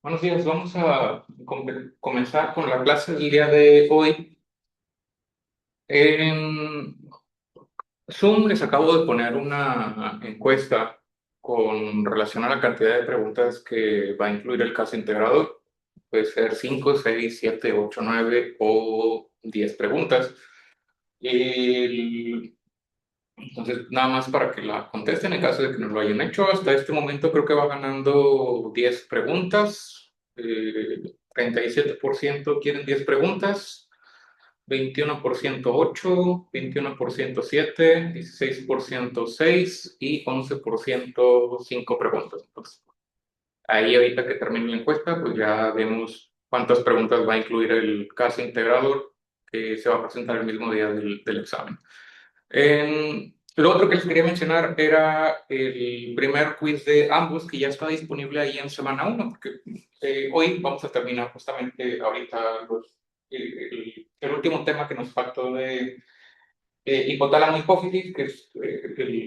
Buenos días, vamos a comenzar con la clase del día de hoy. En Zoom les acabo de poner una encuesta con relación a la cantidad de preguntas que va a incluir el caso integrador. Puede ser 5, 6, 7, 8, 9 o 10 preguntas. El- Entonces, nada más para que la contesten en caso de que no lo hayan hecho. Hasta este momento creo que va ganando 10 preguntas. 37% quieren 10 preguntas, 21% 8, 21% 7, 16% 6 y 11% 5 preguntas. Entonces, ahí ahorita que termine la encuesta, pues ya vemos cuántas preguntas va a incluir el caso integrador que se va a presentar el mismo día del examen. Lo otro que les quería mencionar era el primer quiz de ambos que ya está disponible ahí en semana uno, porque hoy vamos a terminar justamente ahorita el último tema que nos faltó de hipotálamo hipófisis, que es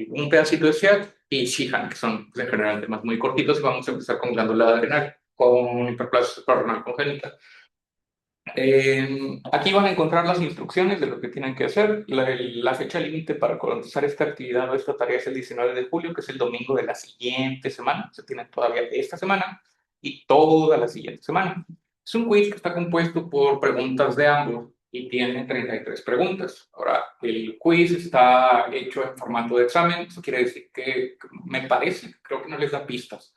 un pedacito de SEAT, y Sheehan, que son pues, en general temas muy cortitos, y vamos a empezar con glándula adrenal, con hiperplasia suprarrenal congénita. Aquí van a encontrar las instrucciones de lo que tienen que hacer. La fecha límite para comenzar esta actividad o esta tarea es el 19 de julio, que es el domingo de la siguiente semana. Se tienen todavía esta semana y toda la siguiente semana. Es un quiz que está compuesto por preguntas de ambos y tiene 33 preguntas. Ahora, el quiz está hecho en formato de examen. Eso quiere decir que me parece, creo que no les da pistas.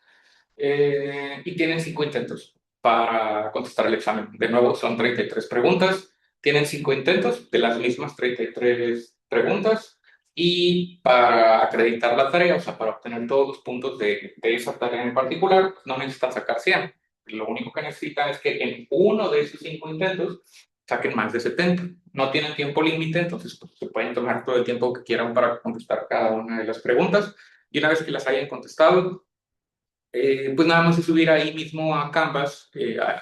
Y tienen 5 intentos para contestar el examen. De nuevo, son 33 preguntas. Tienen 5 intentos de las mismas 33 preguntas. Y para acreditar la tarea, o sea, para obtener todos los puntos de esa tarea en particular, no necesitan sacar 100. Lo único que necesitan es que en uno de esos 5 intentos saquen más de 70. No tienen tiempo límite, entonces pues, se pueden tomar todo el tiempo que quieran para contestar cada una de las preguntas. Y una vez que las hayan contestado, pues nada más es subir ahí mismo a Canvas,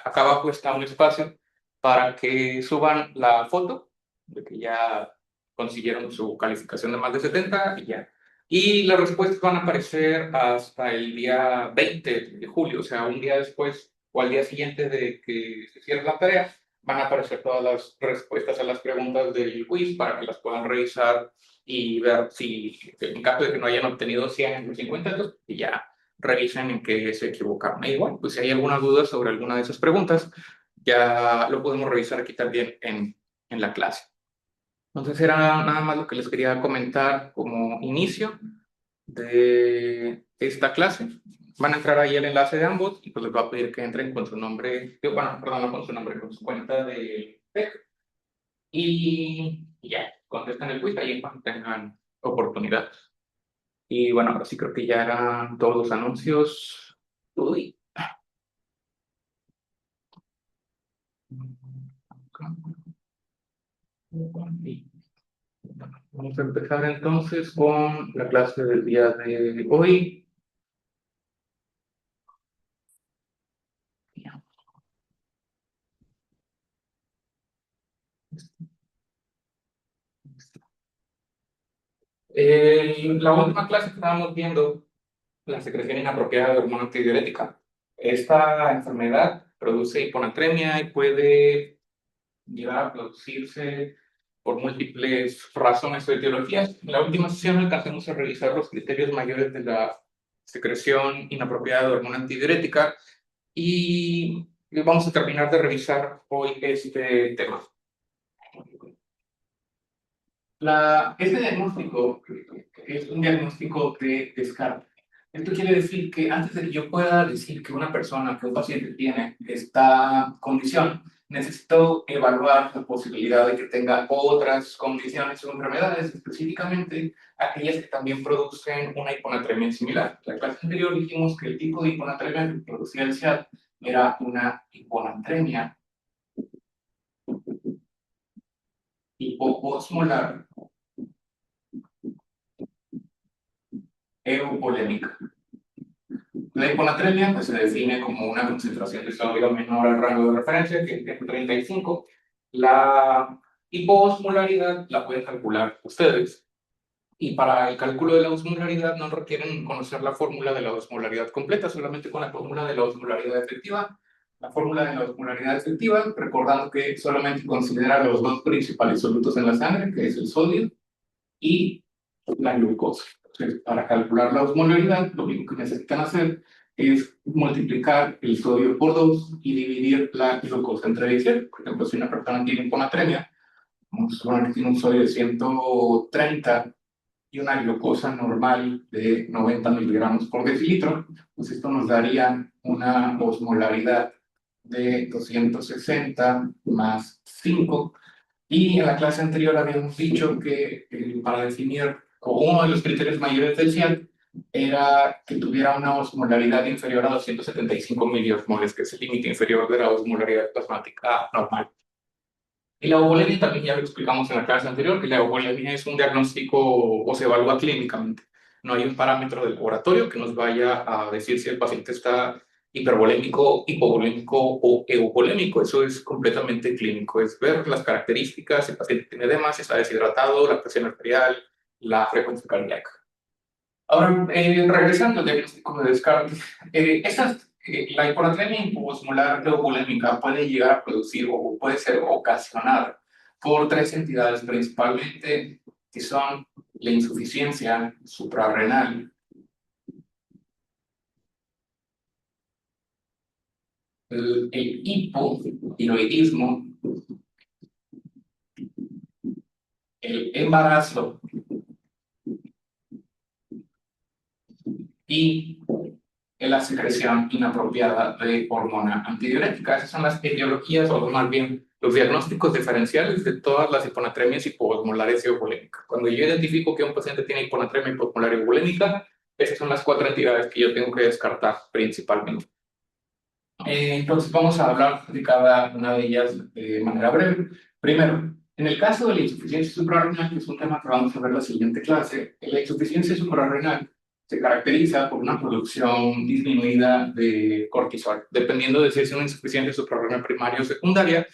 acá abajo está un espacio para que suban la foto de que ya consiguieron su calificación de más de 70 y ya. Y las respuestas van a aparecer hasta el día 20 de julio, o sea, un día después o al día siguiente de que se cierre la tarea, van a aparecer todas las respuestas a las preguntas del quiz para que las puedan revisar y ver si, en caso de que no hayan obtenido 100 en los 50, entonces ya revisen en qué se equivocaron. E igual, pues si hay alguna duda sobre alguna de esas preguntas, ya lo podemos revisar aquí también en la clase. Entonces era nada más lo que les quería comentar como inicio de esta clase. Van a entrar ahí el enlace de ambos y pues les va a pedir que entren con su nombre, bueno, perdón, no con su nombre, con su cuenta de TEC y ya, contesten el quiz ahí cuando tengan oportunidad. Y bueno, ahora sí creo que ya eran todos los anuncios. Uy. Vamos a empezar entonces con la clase del día de hoy. La última clase que estábamos viendo, la secreción inapropiada de hormona antidiurética. Esta enfermedad produce hiponatremia y puede llegar a producirse por múltiples razones o etiologías. En la última sesión alcanzamos a revisar los criterios mayores de la secreción inapropiada de hormona antidiurética y vamos a terminar de revisar hoy este tema. Este diagnóstico es un diagnóstico de descarte. Esto quiere decir que antes de que yo pueda decir que una persona, que un paciente tiene esta condición, necesito evaluar la posibilidad de que tenga otras condiciones o enfermedades, específicamente aquellas que también producen una hiponatremia similar. En la clase anterior dijimos que el tipo de hiponatremia que producía el SEAT era una hiponatremia hipoosmolar eupolémica. La hiponatremia pues, se define como una concentración de sodio menor al rango de referencia, que es 35. La hipoosmolaridad la pueden calcular ustedes. Y para el cálculo de la osmolaridad no requieren conocer la fórmula de la osmolaridad completa, solamente con la fórmula de la osmolaridad efectiva la fórmula de la osmolaridad efectiva, recordando que solamente considera los dos principales solutos en la sangre, que es el sodio y la glucosa. Entonces, para calcular la osmolaridad, lo único que necesitan hacer es multiplicar el sodio por 2 y dividir la glucosa entre 10. Por ejemplo, si una persona tiene hiponatremia, vamos a suponer que tiene un sodio de 130 y una glucosa normal de 90 miligramos por decilitro, pues esto nos daría una osmolaridad de 260 más 5. Y en la clase anterior habíamos dicho que para definir, o uno de los criterios mayores del CIAT era que tuviera una osmolaridad inferior a 275 miliosmoles, que es el límite inferior de la osmolaridad plasmática normal. Y la eubulimia también ya lo explicamos en la clase anterior, que la eubulimia es un diagnóstico o se evalúa clínicamente. No hay un parámetro del laboratorio que nos vaya a decir si el paciente está hipervolémico, hipovolémico o euvolémico. Eso es completamente clínico, es ver las características, si el paciente tiene edema, si está deshidratado, la presión arterial, la frecuencia cardíaca. Ahora, regresando al diagnóstico de Descartes, la hiponatremia hiposmolar eubulémica puede llegar a producir o puede ser ocasionada por tres entidades principalmente, que son la insuficiencia suprarrenal, el hipotiroidismo, el embarazo y la secreción inapropiada de hormona antidiurética. Esas son las etiologías, o más bien los diagnósticos diferenciales de todas las hiponatremias hipoosmolares y eubulémicas. Cuando yo identifico que un paciente tiene hiponatremia hipoosmolar y eubulémica, esas son las cuatro entidades que yo tengo que descartar principalmente. Entonces vamos a hablar de cada una de ellas de manera breve. Primero, en el caso de la insuficiencia suprarrenal, que es un tema que vamos a ver en la siguiente clase, la insuficiencia suprarrenal se caracteriza por una producción disminuida de cortisol. Dependiendo de si es una insuficiencia suprarrenal primaria o secundaria,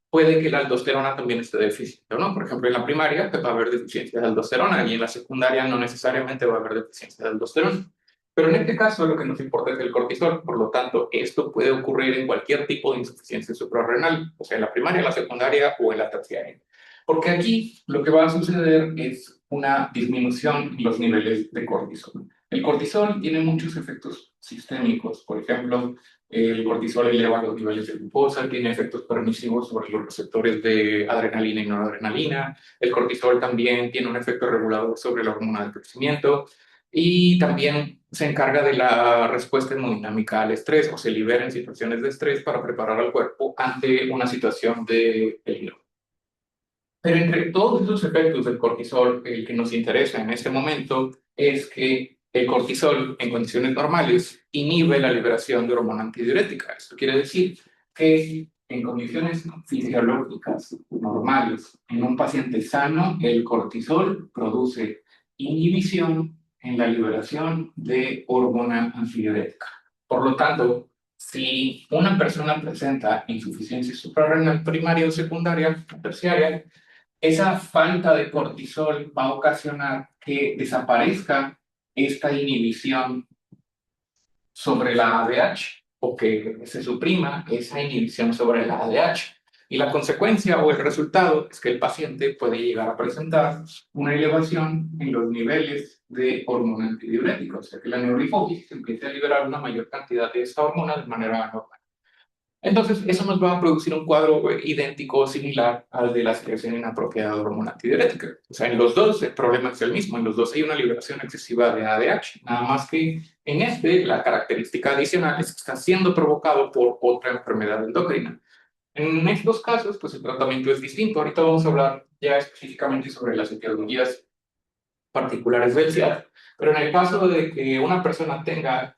puede que la aldosterona también esté deficiente, ¿no? Por ejemplo, en la primaria va a haber deficiencia de aldosterona y en la secundaria no necesariamente va a haber deficiencia de aldosterona. Pero en este caso lo que nos importa es el cortisol, por lo tanto, esto puede ocurrir en cualquier tipo de insuficiencia suprarrenal, o sea, en la primaria, en la secundaria o en la terciaria. Porque aquí lo que va a suceder es una disminución en los niveles de cortisol. El cortisol tiene muchos efectos sistémicos, por ejemplo, el cortisol eleva los niveles de glucosa, tiene efectos permisivos sobre los receptores de adrenalina y noradrenalina. El cortisol también tiene un efecto regulador sobre la hormona del crecimiento y también se encarga de la respuesta hemodinámica al estrés o se libera en situaciones de estrés para preparar al cuerpo ante una situación de peligro. Pero entre todos esos efectos del cortisol, el que nos interesa en este momento es que el cortisol en condiciones normales inhibe la liberación de hormona antidiurética. Esto quiere decir que en condiciones fisiológicas normales, en un paciente sano, el cortisol produce inhibición en la liberación de hormona antidiurética. Por lo tanto, si una persona presenta insuficiencia suprarrenal primaria o secundaria, terciaria, esa falta de cortisol va a ocasionar que desaparezca esta inhibición sobre la ADH o que se suprima esa inhibición sobre la ADH. Y la consecuencia o el resultado es que el paciente puede llegar a presentar una elevación en los niveles de hormona antidiurética, o sea que la neurofóbica empiece a liberar una mayor cantidad de esta hormona de manera anormal. Entonces, eso nos va a producir un cuadro idéntico o similar al de la secreción inapropiada de hormona antidiurética. O sea, en los dos el problema es el mismo, en los dos hay una liberación excesiva de ADH, nada más que en este la característica adicional es que está siendo provocado por otra enfermedad endocrina. En estos casos, pues el tratamiento es distinto. Ahorita vamos a hablar ya específicamente sobre las etiologías particulares del SIAD, pero en el caso de que una persona tenga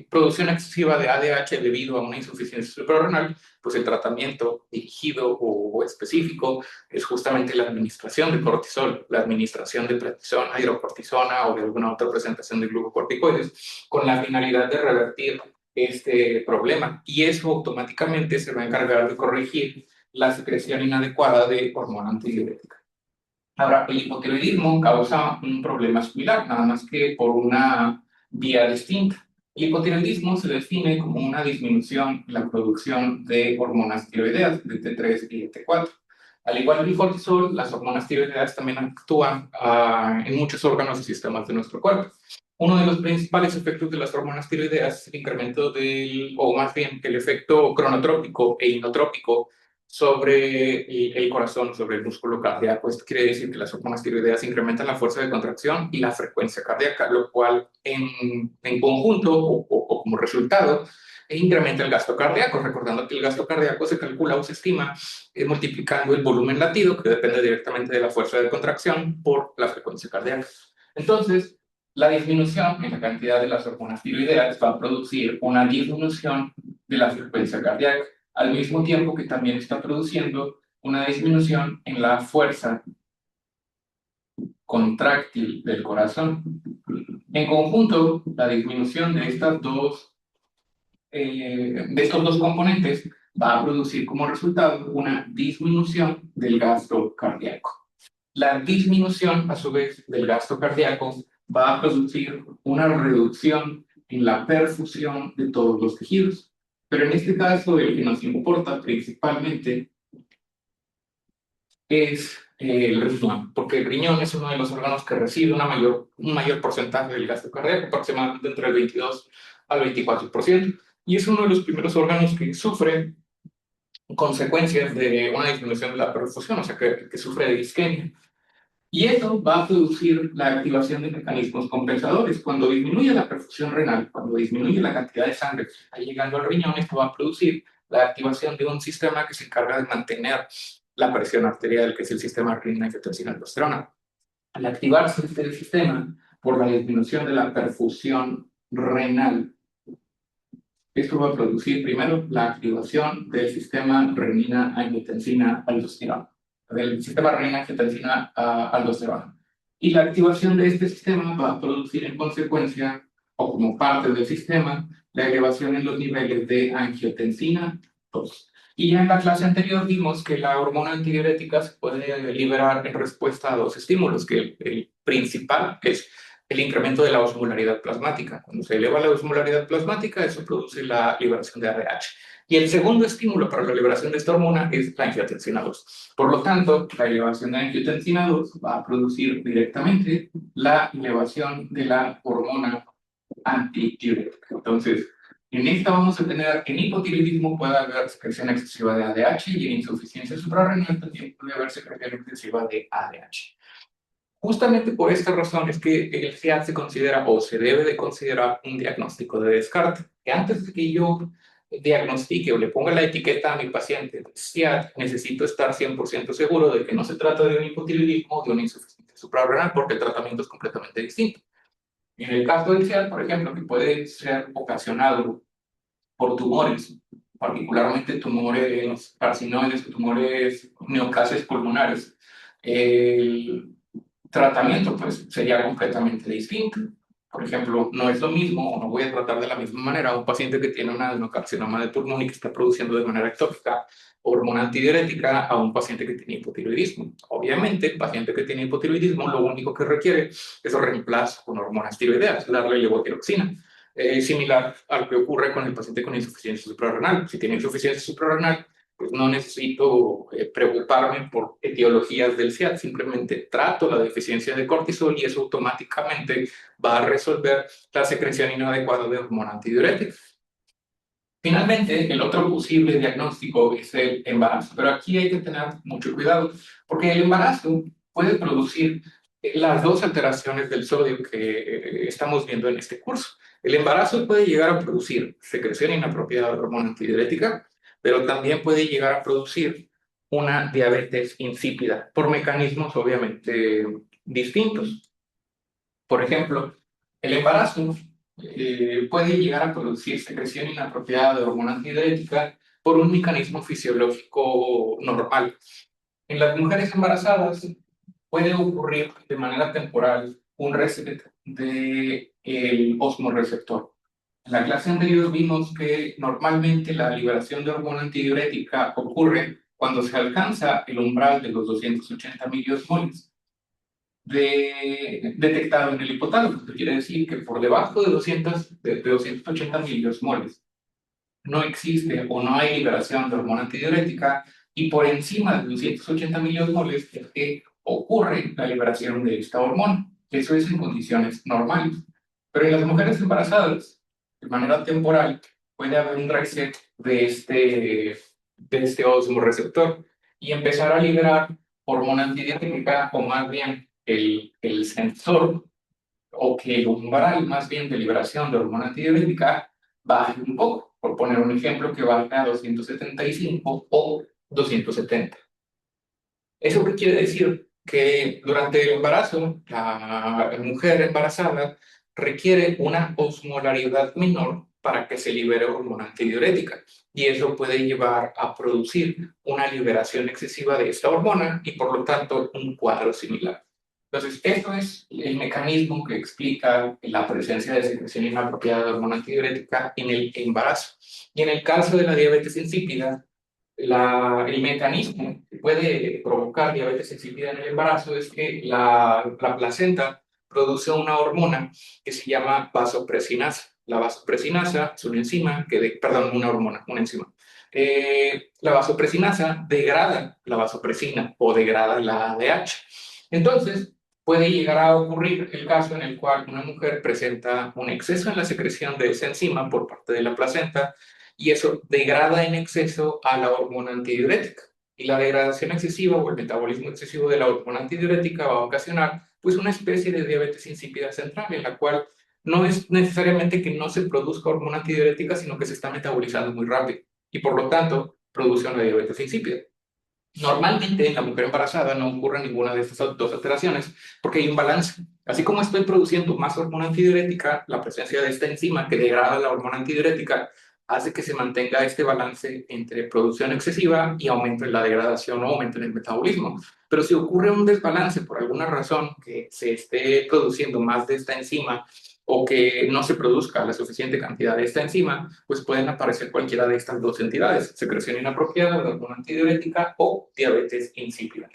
producción excesiva de ADH debido a una insuficiencia suprarrenal, pues el tratamiento dirigido o específico es justamente la administración de cortisol, la administración de prednisona, hidrocortisona o de alguna otra presentación de glucocorticoides, con la finalidad de revertir este problema. Y eso automáticamente se va a encargar de corregir la secreción inadecuada de hormona antidiurética. Ahora, el hipotiroidismo causa un problema similar, nada más que por una vía distinta. El hipotiroidismo se define como una disminución en la producción de hormonas tiroideas, de T3 y de T4. Al igual que el cortisol, las hormonas tiroideas también actúan en muchos órganos y sistemas de nuestro cuerpo. Uno de los principales efectos de las hormonas tiroideas es el incremento o más bien el efecto cronotrópico e inotrópico sobre el corazón, sobre el músculo cardíaco. Esto quiere decir que las hormonas tiroideas incrementan la fuerza de contracción y la frecuencia cardíaca, lo cual en conjunto o como resultado incrementa el gasto cardíaco, recordando que el gasto cardíaco se calcula o se estima multiplicando el volumen latido, que depende directamente de la fuerza de contracción, por la frecuencia cardíaca. Entonces, la disminución en la cantidad de las hormonas tiroideas va a producir una disminución de la frecuencia cardíaca, al mismo tiempo que también está produciendo una disminución en la fuerza contráctil del corazón. En conjunto, la disminución de estos dos componentes va a producir como resultado una disminución del gasto cardíaco. La disminución, a su vez, del gasto cardíaco va a producir una reducción en la perfusión de todos los tejidos. Pero en este caso, el que nos importa principalmente es el riñón, porque el riñón es uno de los órganos que recibe un mayor porcentaje del gasto cardíaco, aproximadamente entre el 22 al 24%, y es uno de los primeros órganos que sufre consecuencias de una disminución de la perfusión, o sea, que sufre de isquemia. Y eso va a producir la activación de mecanismos compensadores. Cuando disminuye la perfusión renal, cuando disminuye la cantidad de sangre que está llegando al riñón, esto va a producir la activación de un sistema que se encarga de mantener la presión arterial, que es el sistema renina-angiotensina-aldosterona. Al activarse este sistema por la disminución de la perfusión renal, esto va a producir primero la activación del sistema renina-angiotensina-aldosterona, del sistema renina-angiotensina-aldosterona. Y la activación de este sistema va a producir en consecuencia, o como parte del sistema, la elevación en los niveles de angiotensina 2. Y ya en la clase anterior vimos que la hormona antidiurética se puede liberar en respuesta a dos estímulos, que el principal es el incremento de la osmolaridad plasmática. Cuando se eleva la osmolaridad plasmática, eso produce la liberación de ADH. Y el segundo estímulo para la liberación de esta hormona es la angiotensina 2. Por lo tanto, la elevación de angiotensina 2 va a producir directamente la elevación de la hormona antidiurética. Entonces, en esta vamos a tener, en hipotiroidismo puede haber secreción excesiva de ADH y en insuficiencia suprarrenal también puede haber secreción excesiva de ADH. Justamente por esta razón es que el SEAT se considera o se debe de considerar un diagnóstico de descarte. Que antes de que yo diagnostique o le ponga la etiqueta a mi paciente de SEAT, necesito estar 100% seguro de que no se trata de un hipotiroidismo o de una insuficiencia suprarrenal, porque el tratamiento es completamente distinto. En el caso del SEAT, por ejemplo, que puede ser ocasionado por tumores, particularmente tumores carcinoides o tumores neoplasias pulmonares, el tratamiento pues sería completamente distinto. Por ejemplo, no es lo mismo, o no voy a tratar de la misma manera a un paciente que tiene un adenocarcinoma de pulmón y que está produciendo de manera ectópica hormona antidiurética a un paciente que tiene hipotiroidismo. Obviamente, el paciente que tiene hipotiroidismo lo único que requiere es reemplazo con hormonas tiroideas, darle levotiroxina. Similar a lo que ocurre con el paciente con insuficiencia suprarrenal. Si tiene insuficiencia suprarrenal, pues no necesito preocuparme por etiologías del SEAT, simplemente trato la deficiencia de cortisol y eso automáticamente va a resolver la secreción inadecuada de hormona antidiurética. Finalmente, el otro posible diagnóstico es el embarazo, pero aquí hay que tener mucho cuidado, porque el embarazo puede producir las dos alteraciones del sodio que estamos viendo en este curso. El embarazo puede llegar a producir secreción inapropiada de hormona antidiurética, pero también puede llegar a producir una diabetes insípida por mecanismos obviamente distintos. Por ejemplo, el embarazo puede llegar a producir secreción inapropiada de hormona antidiurética por un mecanismo fisiológico normal. En las mujeres embarazadas puede ocurrir de manera temporal un reset del osmoreceptor. En la clase anterior vimos que normalmente la liberación de hormona antidiurética ocurre cuando se alcanza el umbral de los 280 miliosmoles. detectado en el hipotálamo. Quiere decir que por debajo de 280 miliosmoles no existe o no hay liberación de hormona antidiurética, y por encima de 280 miliosmoles es que ocurre la liberación de esta hormona. Eso es en condiciones normales. Pero en las mujeres embarazadas, de manera temporal, puede haber un reset de este osmoreceptor y empezar a liberar hormona antidiurética, o más bien el sensor, o que el umbral más bien de liberación de hormona antidiurética baje un poco, por poner un ejemplo, que baje a 275 o 270. ¿Eso qué quiere decir? Que durante el embarazo, la mujer embarazada requiere una osmolaridad menor para que se libere hormona antidiurética, y eso puede llevar a producir una liberación excesiva de esta hormona y por lo tanto un cuadro similar. Entonces, esto es el mecanismo que explica la presencia de secreción inapropiada de hormona antidiurética en el embarazo. Y en el caso de la diabetes insípida, el mecanismo que puede provocar diabetes insípida en el embarazo es que la placenta produce una hormona que se llama vasopresinasa. La vasopresinasa es una enzima perdón, una hormona, una enzima. La vasopresinasa degrada la vasopresina o degrada la ADH. Entonces, puede llegar a ocurrir el caso en el cual una mujer presenta un exceso en la secreción de esa enzima por parte de la placenta, y eso degrada en exceso a la hormona antidiurética. Y la degradación excesiva o el metabolismo excesivo de la hormona antidiurética va a ocasionar pues una especie de diabetes insípida central, en la cual no es necesariamente que no se produzca hormona antidiurética, sino que se está metabolizando muy rápido y por lo tanto produce una diabetes insípida. Normalmente en la mujer embarazada no ocurre ninguna de estas dos alteraciones porque hay un balance. Así como estoy produciendo más hormona antidiurética, la presencia de esta enzima que degrada la hormona antidiurética hace que se mantenga este balance entre producción excesiva y aumento en la degradación o aumento en el metabolismo. Pero si ocurre un desbalance por alguna razón, que se esté produciendo más de esta enzima o que no se produzca la suficiente cantidad de esta enzima, pues pueden aparecer cualquiera de estas dos entidades: secreción inapropiada de hormona antidiurética o diabetes insípida.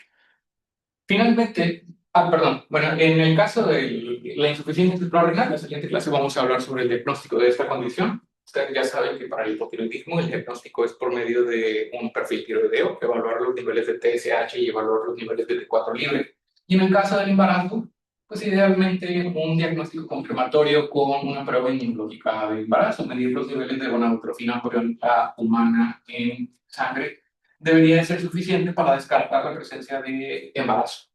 Finalmente, perdón, bueno, en el caso de la insuficiencia suprarrenal, en la siguiente clase vamos a hablar sobre el diagnóstico de esta condición. Ustedes ya saben que para el hipotiroidismo el diagnóstico es por medio de un perfil tiroideo, evaluar los niveles de TSH y evaluar los niveles de T4 libre. Y en el caso del embarazo, pues idealmente un diagnóstico confirmatorio con una prueba inmunológica de embarazo, medir los niveles de gonadotrofina coriónica humana en sangre, debería de ser suficiente para descartar la presencia de embarazo.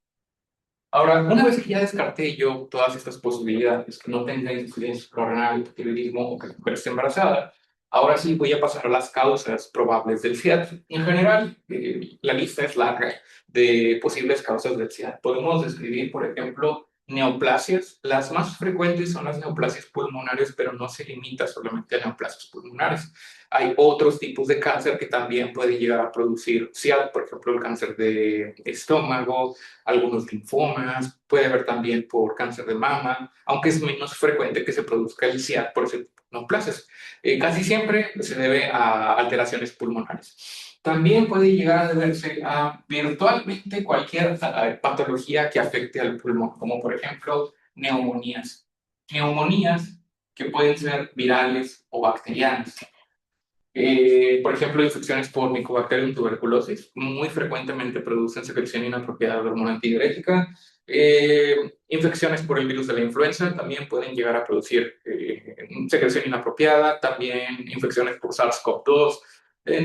Ahora, una vez que ya descarté yo todas estas posibilidades, que no tenga insuficiencia suprarrenal, hipotiroidismo o que la mujer esté embarazada, ahora sí voy a pasar a las causas probables del SIAD. En general, la lista es larga de posibles causas del SIAD. Podemos describir, por ejemplo, neoplasias. Las más frecuentes son las neoplasias pulmonares, pero no se limita solamente a neoplasias pulmonares. Hay otros tipos de cáncer que también pueden llegar a producir SIAD, por ejemplo, el cáncer de estómago, algunos linfomas, puede haber también por cáncer de mama, aunque es menos frecuente que se produzca el SIAD por ese tipo de neoplasias. Casi siempre se debe a alteraciones pulmonares. También puede llegar a deberse a virtualmente cualquier patología que afecte al pulmón, como por ejemplo neumonías. Neumonías que pueden ser virales o bacterianas. Por ejemplo, infecciones por Mycobacterium tuberculosis muy frecuentemente producen secreción inapropiada de hormona antidiurética. Infecciones por el virus de la influenza también pueden llegar a producir secreción inapropiada. También infecciones por SARS-CoV-2.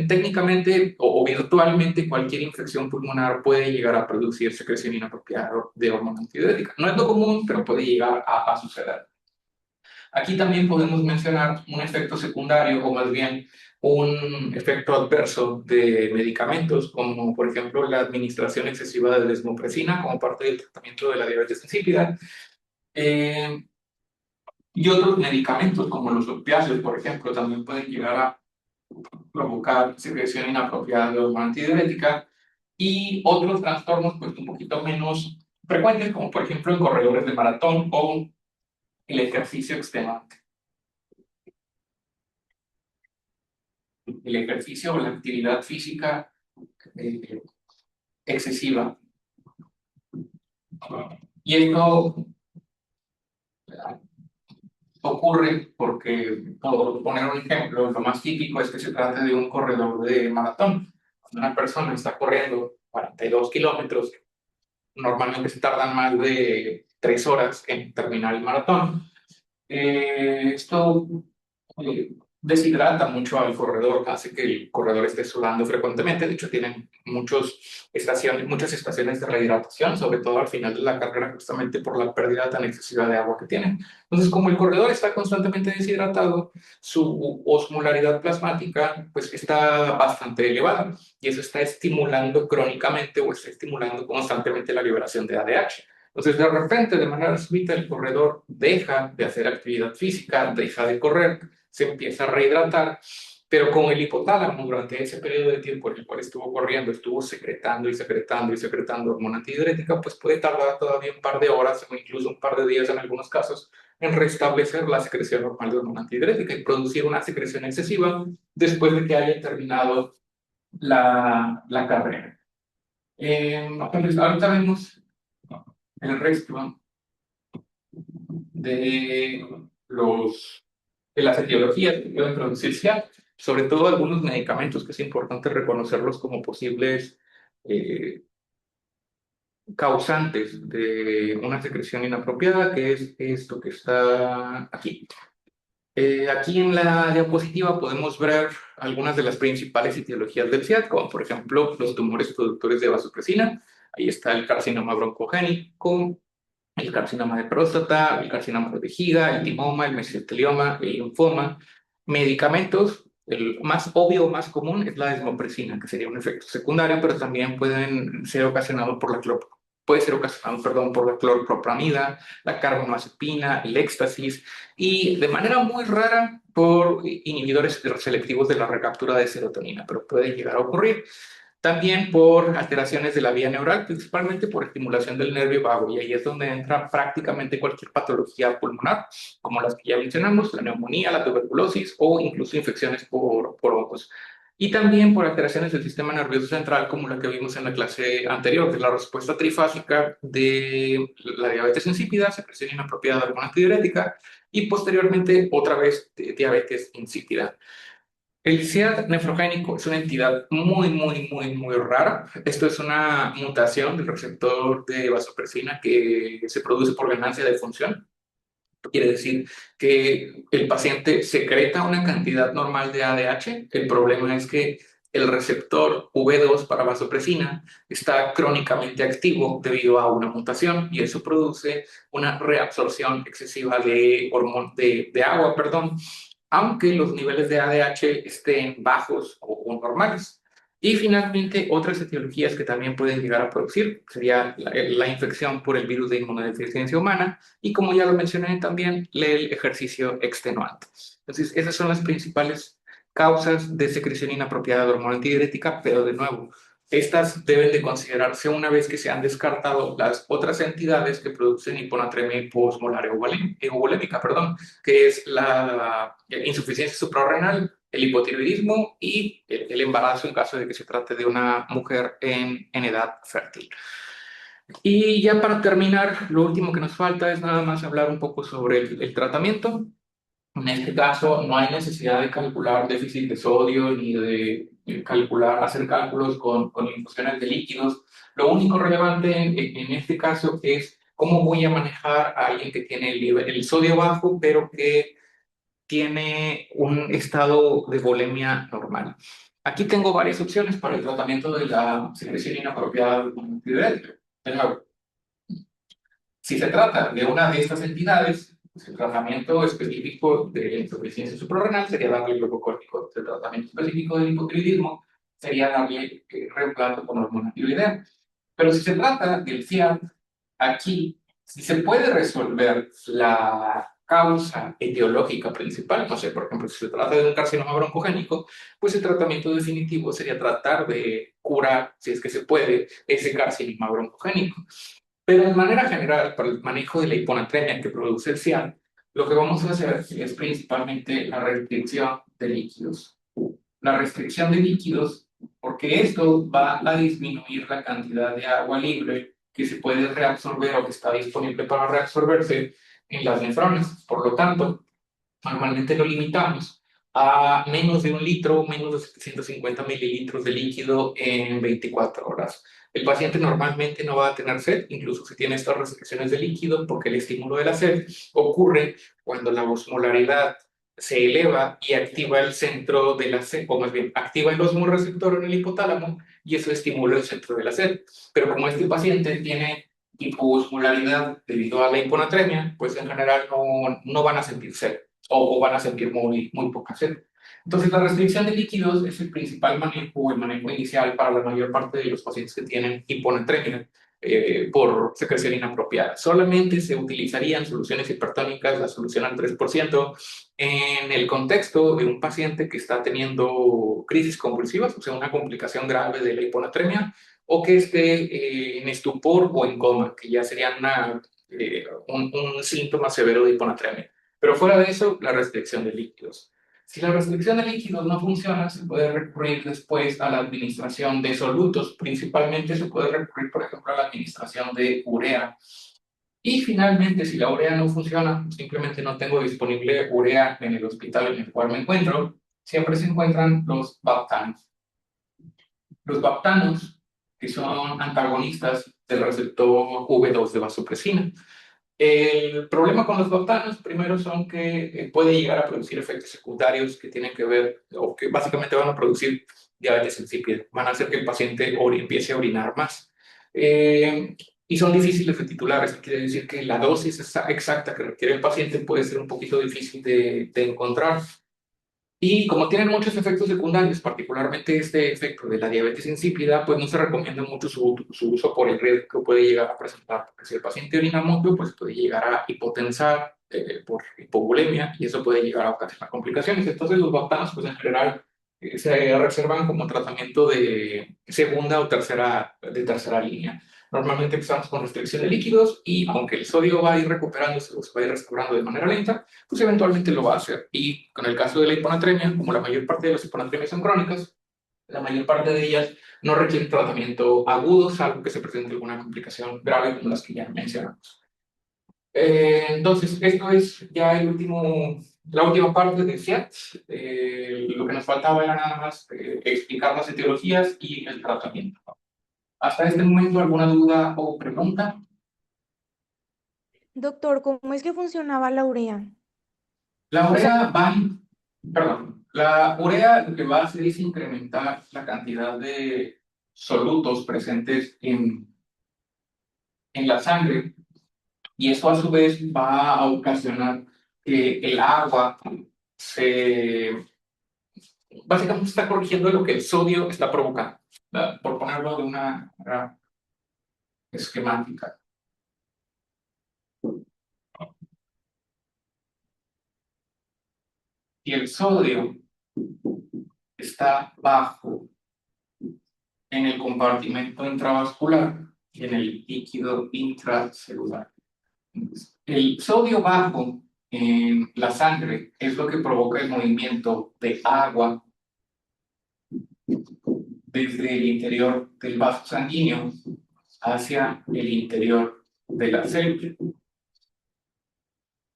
Técnicamente o virtualmente cualquier infección pulmonar puede llegar a producir secreción inapropiada de hormona antidiurética. No es lo común, pero puede llegar a suceder. Aquí también podemos mencionar un efecto secundario, o más bien un efecto adverso de medicamentos, como por ejemplo la administración excesiva de desmopresina como parte del tratamiento de la diabetes insípida, eh, y otros medicamentos como los opiáceos, por ejemplo, también pueden llegar a provocar secreción inapropiada de hormona antidiurética, y otros trastornos pues un poquito menos frecuentes, como por ejemplo en corredores de maratón o el ejercicio extenuante. El ejercicio o la actividad física excesiva Y esto ocurre porque, por poner un ejemplo, lo más típico es que se trate de un corredor de maratón. Cuando una persona está corriendo 42 kilómetros, normalmente se tardan más de 3 horas en terminar el maratón. Esto deshidrata mucho al corredor, hace que el corredor esté sudando frecuentemente. De hecho, tienen muchas estaciones de rehidratación, sobre todo al final de la carrera, justamente por la pérdida tan excesiva de agua que tienen. Entonces, como el corredor está constantemente deshidratado, su osmolaridad plasmática pues está bastante elevada y eso está estimulando crónicamente o está estimulando constantemente la liberación de ADH. Entonces, de repente, de manera súbita, el corredor deja de hacer actividad física, deja de correr, se empieza a rehidratar, pero con el hipotálamo durante ese periodo de tiempo en el cual estuvo corriendo, estuvo secretando y secretando y secretando hormona antidiurética, pues puede tardar todavía un par de horas o incluso un par de días en algunos casos en restablecer la secreción normal de hormona antidiurética y producir una secreción excesiva después de que haya terminado la carrera. Entonces, ahorita vemos el resto de, de las etiologías que pueden producirse, sobre todo algunos medicamentos que es importante reconocerlos como posibles eh, causantes de una secreción inapropiada, que es esto que está aquí. Aquí en la diapositiva podemos ver algunas de las principales etiologías del SIAD, como por ejemplo los tumores productores de vasopresina. Ahí está el carcinoma broncogénico, el carcinoma de próstata, el carcinoma de vejiga, el timoma, el mesotelioma, el linfoma. Medicamentos, el más obvio, más común es la desmopresina, que sería un efecto secundario, pero también pueden ser ocasionados por puede ser ocasionado, perdón, por la clorpropamida, la carbamazepina, el éxtasis y de manera muy rara por inhibidores selectivos de la recaptura de serotonina, pero puede llegar a ocurrir. También por alteraciones de la vía neural, principalmente por estimulación del nervio vago, y ahí es donde entra prácticamente cualquier patología pulmonar, como las que ya mencionamos, la neumonía, la tuberculosis o incluso infecciones por hongos. Y también por alteraciones del sistema nervioso central, como la que vimos en la clase anterior, de la respuesta trifásica de la diabetes insípida, secreción inapropiada de hormona antidiurética, y posteriormente otra vez diabetes insípida. El SIAD nefrogénico es una entidad muy rara. Esto es una mutación del receptor de vasopresina que se produce por ganancia de función. Quiere decir que el paciente secreta una cantidad normal de ADH. El problema es que el receptor V2 para vasopresina está crónicamente activo debido a una mutación y eso produce una reabsorción excesiva de agua, perdón, aunque los niveles de ADH estén bajos o normales. Y finalmente, otras etiologías que también pueden llegar a producir sería la infección por el virus de inmunodeficiencia humana y, como ya lo mencioné también, el ejercicio extenuante. Entonces, esas son las principales causas de secreción inapropiada de hormona antidiurética, pero de nuevo, estas deben de considerarse una vez que se han descartado las otras entidades que producen hiponatremia hiposmolar euvolémica, perdón, que es la insuficiencia suprarrenal, el hipotiroidismo y el embarazo en caso de que se trate de una mujer en edad fértil. Y ya para terminar, lo último que nos falta es nada más hablar un poco sobre el tratamiento. En este caso, no hay necesidad de calcular déficit de sodio ni de hacer cálculos con infusiones de líquidos. Lo único relevante en este caso es cómo voy a manejar a alguien que tiene el sodio bajo, pero que tiene un estado de volemia normal. Aquí tengo varias opciones para el tratamiento de la secreción inapropiada de antidiurético. Si se trata de una de estas entidades, pues el tratamiento específico de la insuficiencia suprarrenal sería darle glucocórtico. El tratamiento específico del hipotiroidismo sería darle reemplazo con hormona tiroidea. Pero si se trata del FIAT, aquí, si se puede resolver la causa etiológica principal, no sé, por ejemplo, si se trata de un carcinoma broncogénico, pues el tratamiento definitivo sería tratar de curar, si es que se puede, ese carcinoma broncogénico. Pero de manera general, para el manejo de la hiponatremia que produce el CIAN, lo que vamos a hacer es principalmente la restricción de líquidos. La restricción de líquidos, porque esto va a disminuir la cantidad de agua libre que se puede reabsorber o que está disponible para reabsorberse en las nefronas. Por lo tanto, normalmente lo limitamos a menos de 1 litro, menos de 750 mililitros de líquido en 24 horas. El paciente normalmente no va a tener sed, incluso si tiene estas restricciones de líquido, porque el estímulo de la sed ocurre cuando la osmolaridad se eleva y activa el centro de la sed, o más bien, activa el osmoreceptor en el hipotálamo y eso estimula el centro de la sed. Pero como este paciente tiene hipoosmolaridad debido a la hiponatremia, pues en general no van a sentir sed o van a sentir muy poca sed. Entonces, la restricción de líquidos es el principal manejo, el manejo inicial para la mayor parte de los pacientes que tienen hiponatremia por secreción inapropiada. Solamente se utilizarían soluciones hipertónicas, la solución al 3%, en el contexto de un paciente que está teniendo crisis convulsivas, o sea, una complicación grave de la hiponatremia, o que esté en estupor o en coma, que ya sería un síntoma severo de hiponatremia. Pero fuera de eso, la restricción de líquidos. Si la restricción de líquidos no funciona, se puede recurrir después a la administración de solutos. Principalmente se puede recurrir, por ejemplo, a la administración de urea. Y finalmente, si la urea no funciona, simplemente no tengo disponible urea en el hospital en el cual me encuentro, siempre se encuentran los baptanos. Los baptanos, que son antagonistas del receptor V2 de vasopresina. El problema con los baptanos, primero, son que puede llegar a producir efectos secundarios que tienen que ver, o que básicamente van a producir diabetes insípida. Van a hacer que el paciente empiece a orinar más. Y son difíciles de titular, eso quiere decir que la dosis exacta que requiere el paciente puede ser un poquito difícil de encontrar. Y como tienen muchos efectos secundarios, particularmente este efecto de la diabetes insípida, pues no se recomienda mucho su uso por el riesgo que puede llegar a presentar, porque si el paciente orina mucho, pues puede llegar a hipotensar por hipovolemia y eso puede llegar a ocasionar complicaciones. Entonces los baptanos, pues en general, se reservan como tratamiento de segunda o tercera línea. Normalmente empezamos con restricción de líquidos y aunque el sodio va a ir recuperándose o se va a ir restaurando de manera lenta, pues eventualmente lo va a hacer. Y con el caso de la hiponatremia, como la mayor parte de las hiponatremias son crónicas, la mayor parte de ellas no requieren tratamiento agudo, salvo que se presente alguna complicación grave como las que ya mencionamos. Entonces, esto es ya la última parte de FIAT. Lo que nos faltaba era nada más explicar las etiologías y el tratamiento. Hasta este momento, ¿alguna duda o pregunta? Doctor, ¿cómo es que funcionaba la urea? La O sea, urea va, perdón, la urea lo que va a hacer es incrementar la cantidad de solutos presentes en la sangre y eso a su vez va a ocasionar que el agua se, básicamente está corrigiendo lo que el sodio está provocando, ¿verdad? Por ponerlo de una manera esquemática. Si el sodio está bajo en el compartimento intravascular y en el líquido intracelular. El sodio bajo en la sangre es lo que provoca el movimiento de agua desde el interior del vaso sanguíneo hacia el interior de la célula.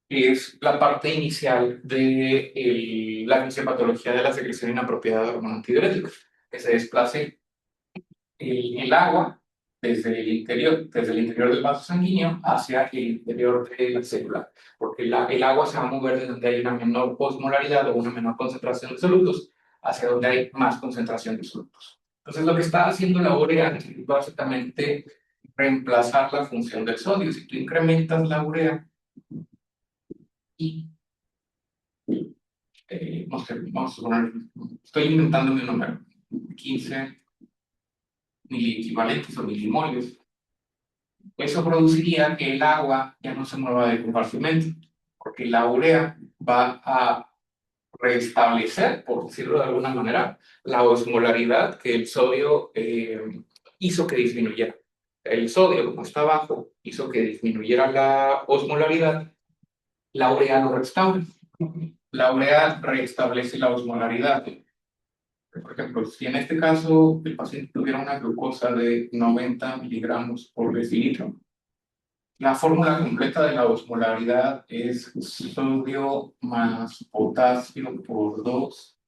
Es la parte inicial de la fisiopatología de la secreción inapropiada de hormona antidiurética, que se desplace el agua desde el interior del vaso sanguíneo hacia el interior de la célula, porque el agua se va a mover de donde hay una menor osmolaridad o una menor concentración de solutos hacia donde hay más concentración de solutos. Entonces, lo que está haciendo la urea es básicamente reemplazar la función del sodio. Si tú incrementas la urea y, no sé, vamos a poner, estoy inventándome un número, 15 miliequivalentes o milimolios. Eso produciría que el agua ya no se mueva de compartimento, porque la urea va a restablecer, por decirlo de alguna manera, la osmolaridad que el sodio hizo que disminuyera. El sodio, como está bajo, hizo que disminuyera la osmolaridad, la urea lo restaura. La urea restablece la osmolaridad. Por ejemplo, si en este caso el paciente tuviera una glucosa de 90 miligramos por decilitro, la fórmula completa de la osmolaridad es sodio más potasio por 2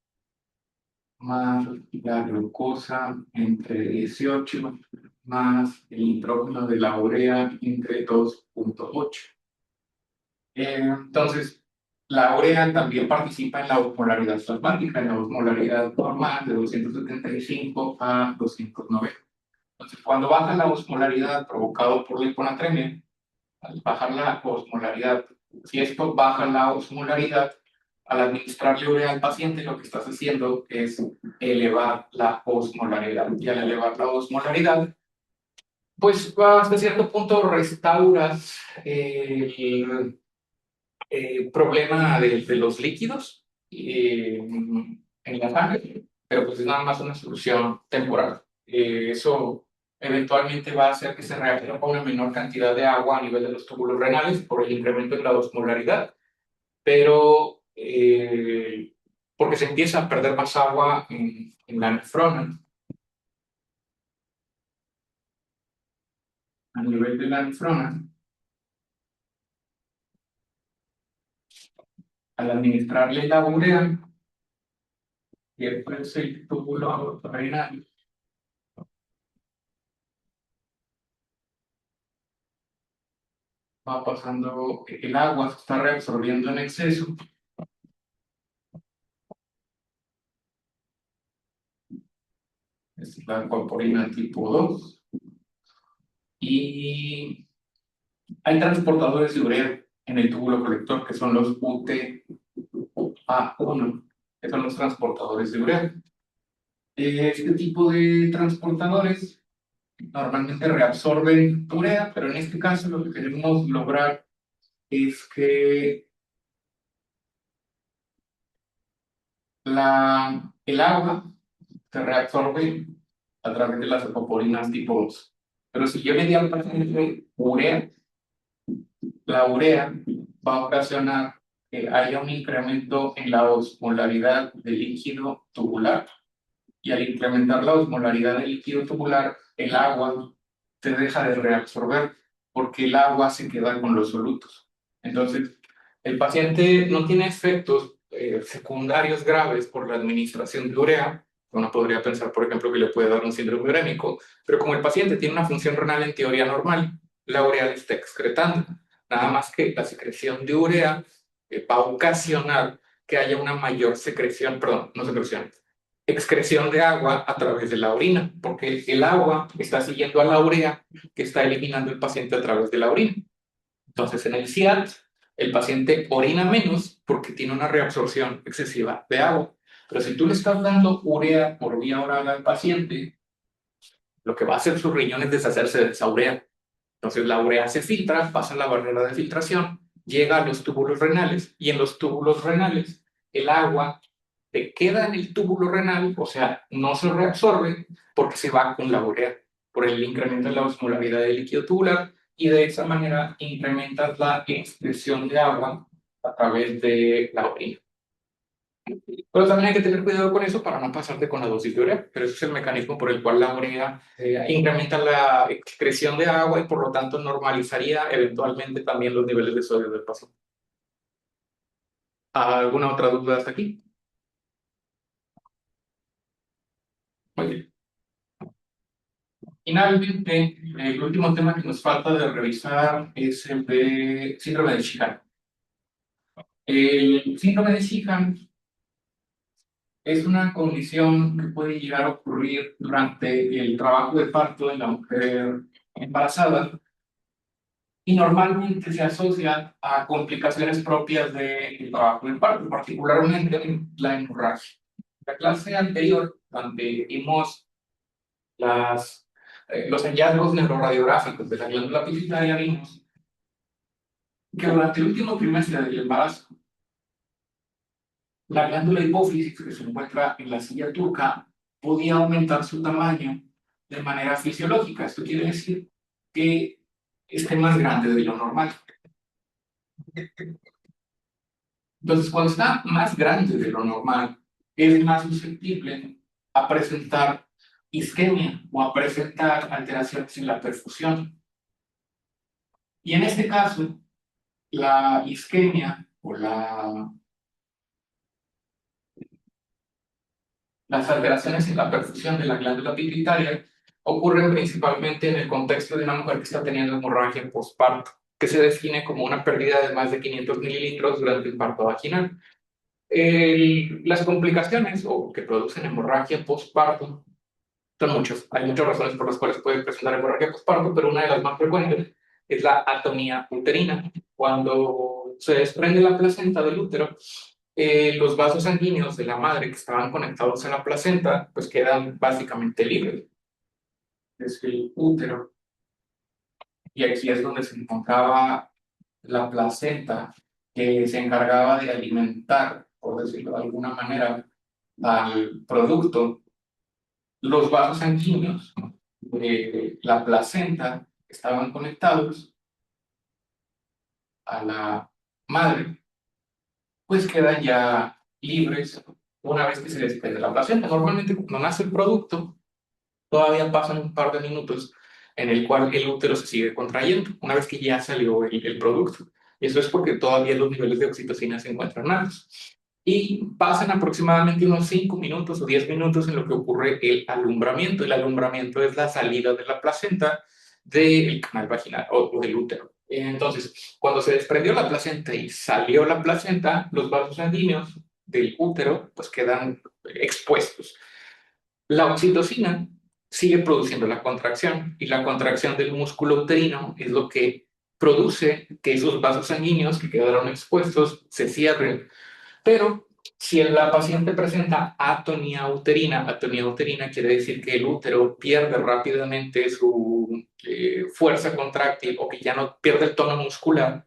más la glucosa entre 18 más el nitrógeno de la urea entre 2,8. Entonces, la urea también participa en la osmolaridad plasmática, en la osmolaridad normal de 275 a 290. Entonces, cuando baja la osmolaridad provocado por la hiponatremia, al bajar la osmolaridad, si esto baja la osmolaridad, al administrarle urea al paciente, lo que estás haciendo es elevar la osmolaridad. Y al elevar la osmolaridad, pues hasta cierto punto restauras el problema de los líquidos en la sangre, pero pues es nada más una solución temporal. Eso eventualmente va a hacer que se reabsorba una menor cantidad de agua a nivel de los túbulos renales por el incremento en la osmolaridad, pero porque se empieza a perder más agua en la nefrona. A nivel de la nefrona, al administrarle la urea, y después el túbulo renal, va pasando, el agua se está reabsorbiendo en exceso. Es la acuaporina tipo 2. Y hay transportadores de urea en el túbulo colector que son los UTA1, que son los transportadores de urea. Este tipo de transportadores normalmente reabsorben urea, pero en este caso lo que queremos lograr es que el agua se reabsorbe a través de las acoporinas tipo 2. Pero si yo le di al paciente urea, la urea va a ocasionar que haya un incremento en la osmolaridad del líquido tubular. Y al incrementar la osmolaridad del líquido tubular, el agua se deja de reabsorber porque el agua se queda con los solutos. Entonces, el paciente no tiene efectos secundarios graves por la administración de urea. Uno podría pensar, por ejemplo, que le puede dar un síndrome urémico, pero como el paciente tiene una función renal en teoría normal, la urea le está excretando. Nada más que la secreción de urea va a ocasionar que haya una mayor secreción, perdón, no secreción, excreción de agua a través de la orina, porque el agua está siguiendo a la urea que está eliminando el paciente a través de la orina. Entonces, en el CIAT, el paciente orina menos porque tiene una reabsorción excesiva de agua. Pero si tú le estás dando urea por vía oral al paciente, lo que va a hacer su riñón es deshacerse de esa urea. Entonces, la urea se filtra, pasa la barrera de filtración, llega a los túbulos renales y en los túbulos renales el agua te queda en el túbulo renal, o sea, no se reabsorbe porque se va con la urea por el incremento en la osmolaridad del líquido tubular y de esa manera incrementas la excreción de agua a través de la orina. Pero también hay que tener cuidado con eso para no pasarte con la dosis de urea, pero ese es el mecanismo por el cual la urea incrementa la excreción de agua y por lo tanto normalizaría eventualmente también los niveles de sodio del paciente. ¿Alguna otra duda hasta aquí? Muy bien. Finalmente, el último tema que nos falta de revisar es el de síndrome de Sjögren. El síndrome de Sjögren es una condición que puede llegar a ocurrir durante el trabajo de parto de la mujer embarazada y normalmente se asocia a complicaciones propias del trabajo del parto, particularmente la hemorragia. La clase anterior, donde vimos los hallazgos neuroradiográficos de la glándula pituitaria, vimos que durante el último trimestre del embarazo, la glándula hipófisis, que se encuentra en la silla turca, podía aumentar su tamaño de manera fisiológica. Esto quiere decir que esté más grande de lo normal. Entonces, cuando está más grande de lo normal, es más susceptible a presentar isquemia o a presentar alteraciones en la perfusión. Y en este caso, la isquemia o las alteraciones en la perfusión de la glándula pituitaria ocurren principalmente en el contexto de una mujer que está teniendo hemorragia postparto, que se define como una pérdida de más de 500 mililitros durante el parto vaginal. Las complicaciones o que producen hemorragia postparto son muchas. Hay muchas razones por las cuales puede presentar hemorragia postparto, pero una de las más frecuentes es la atonía uterina. Cuando se desprende la placenta del útero, los vasos sanguíneos de la madre que estaban conectados a la placenta, pues quedan básicamente libres. Es el útero. Y aquí es donde se encontraba la placenta que se encargaba de alimentar, por decirlo de alguna manera, al producto. Los vasos sanguíneos de la placenta estaban conectados a la madre, pues quedan ya libres una vez que se desprende la placenta. Normalmente cuando nace el producto, todavía pasan un par de minutos en el cual el útero se sigue contrayendo, una vez que ya salió el producto. Y eso es porque todavía los niveles de oxitocina se encuentran altos. Y pasan aproximadamente unos 5 minutos o 10 minutos en lo que ocurre el alumbramiento. El alumbramiento es la salida de la placenta del canal vaginal o del útero. Entonces, cuando se desprendió la placenta y salió la placenta, los vasos sanguíneos del útero pues quedan expuestos. La oxitocina sigue produciendo la contracción y la contracción del músculo uterino es lo que produce que esos vasos sanguíneos que quedaron expuestos se cierren. Pero si la paciente presenta atonía uterina quiere decir que el útero pierde rápidamente su fuerza contráctil o que ya no pierde el tono muscular,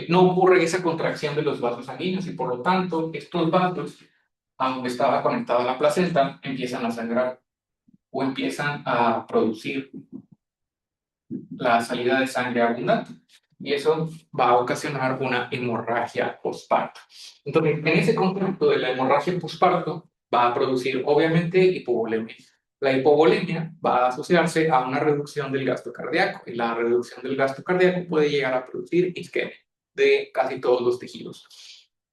no ocurre esa contracción de los vasos sanguíneos y por lo tanto estos vasos, aunque estaba conectada a la placenta, empiezan a sangrar o empiezan a producir la salida de sangre abundante. Y eso va a ocasionar una hemorragia postparto. Entonces, en ese contexto de la hemorragia postparto, va a producir obviamente hipovolemia. La hipovolemia va a asociarse a una reducción del gasto cardíaco y la reducción del gasto cardíaco puede llegar a producir isquemia de casi todos los tejidos.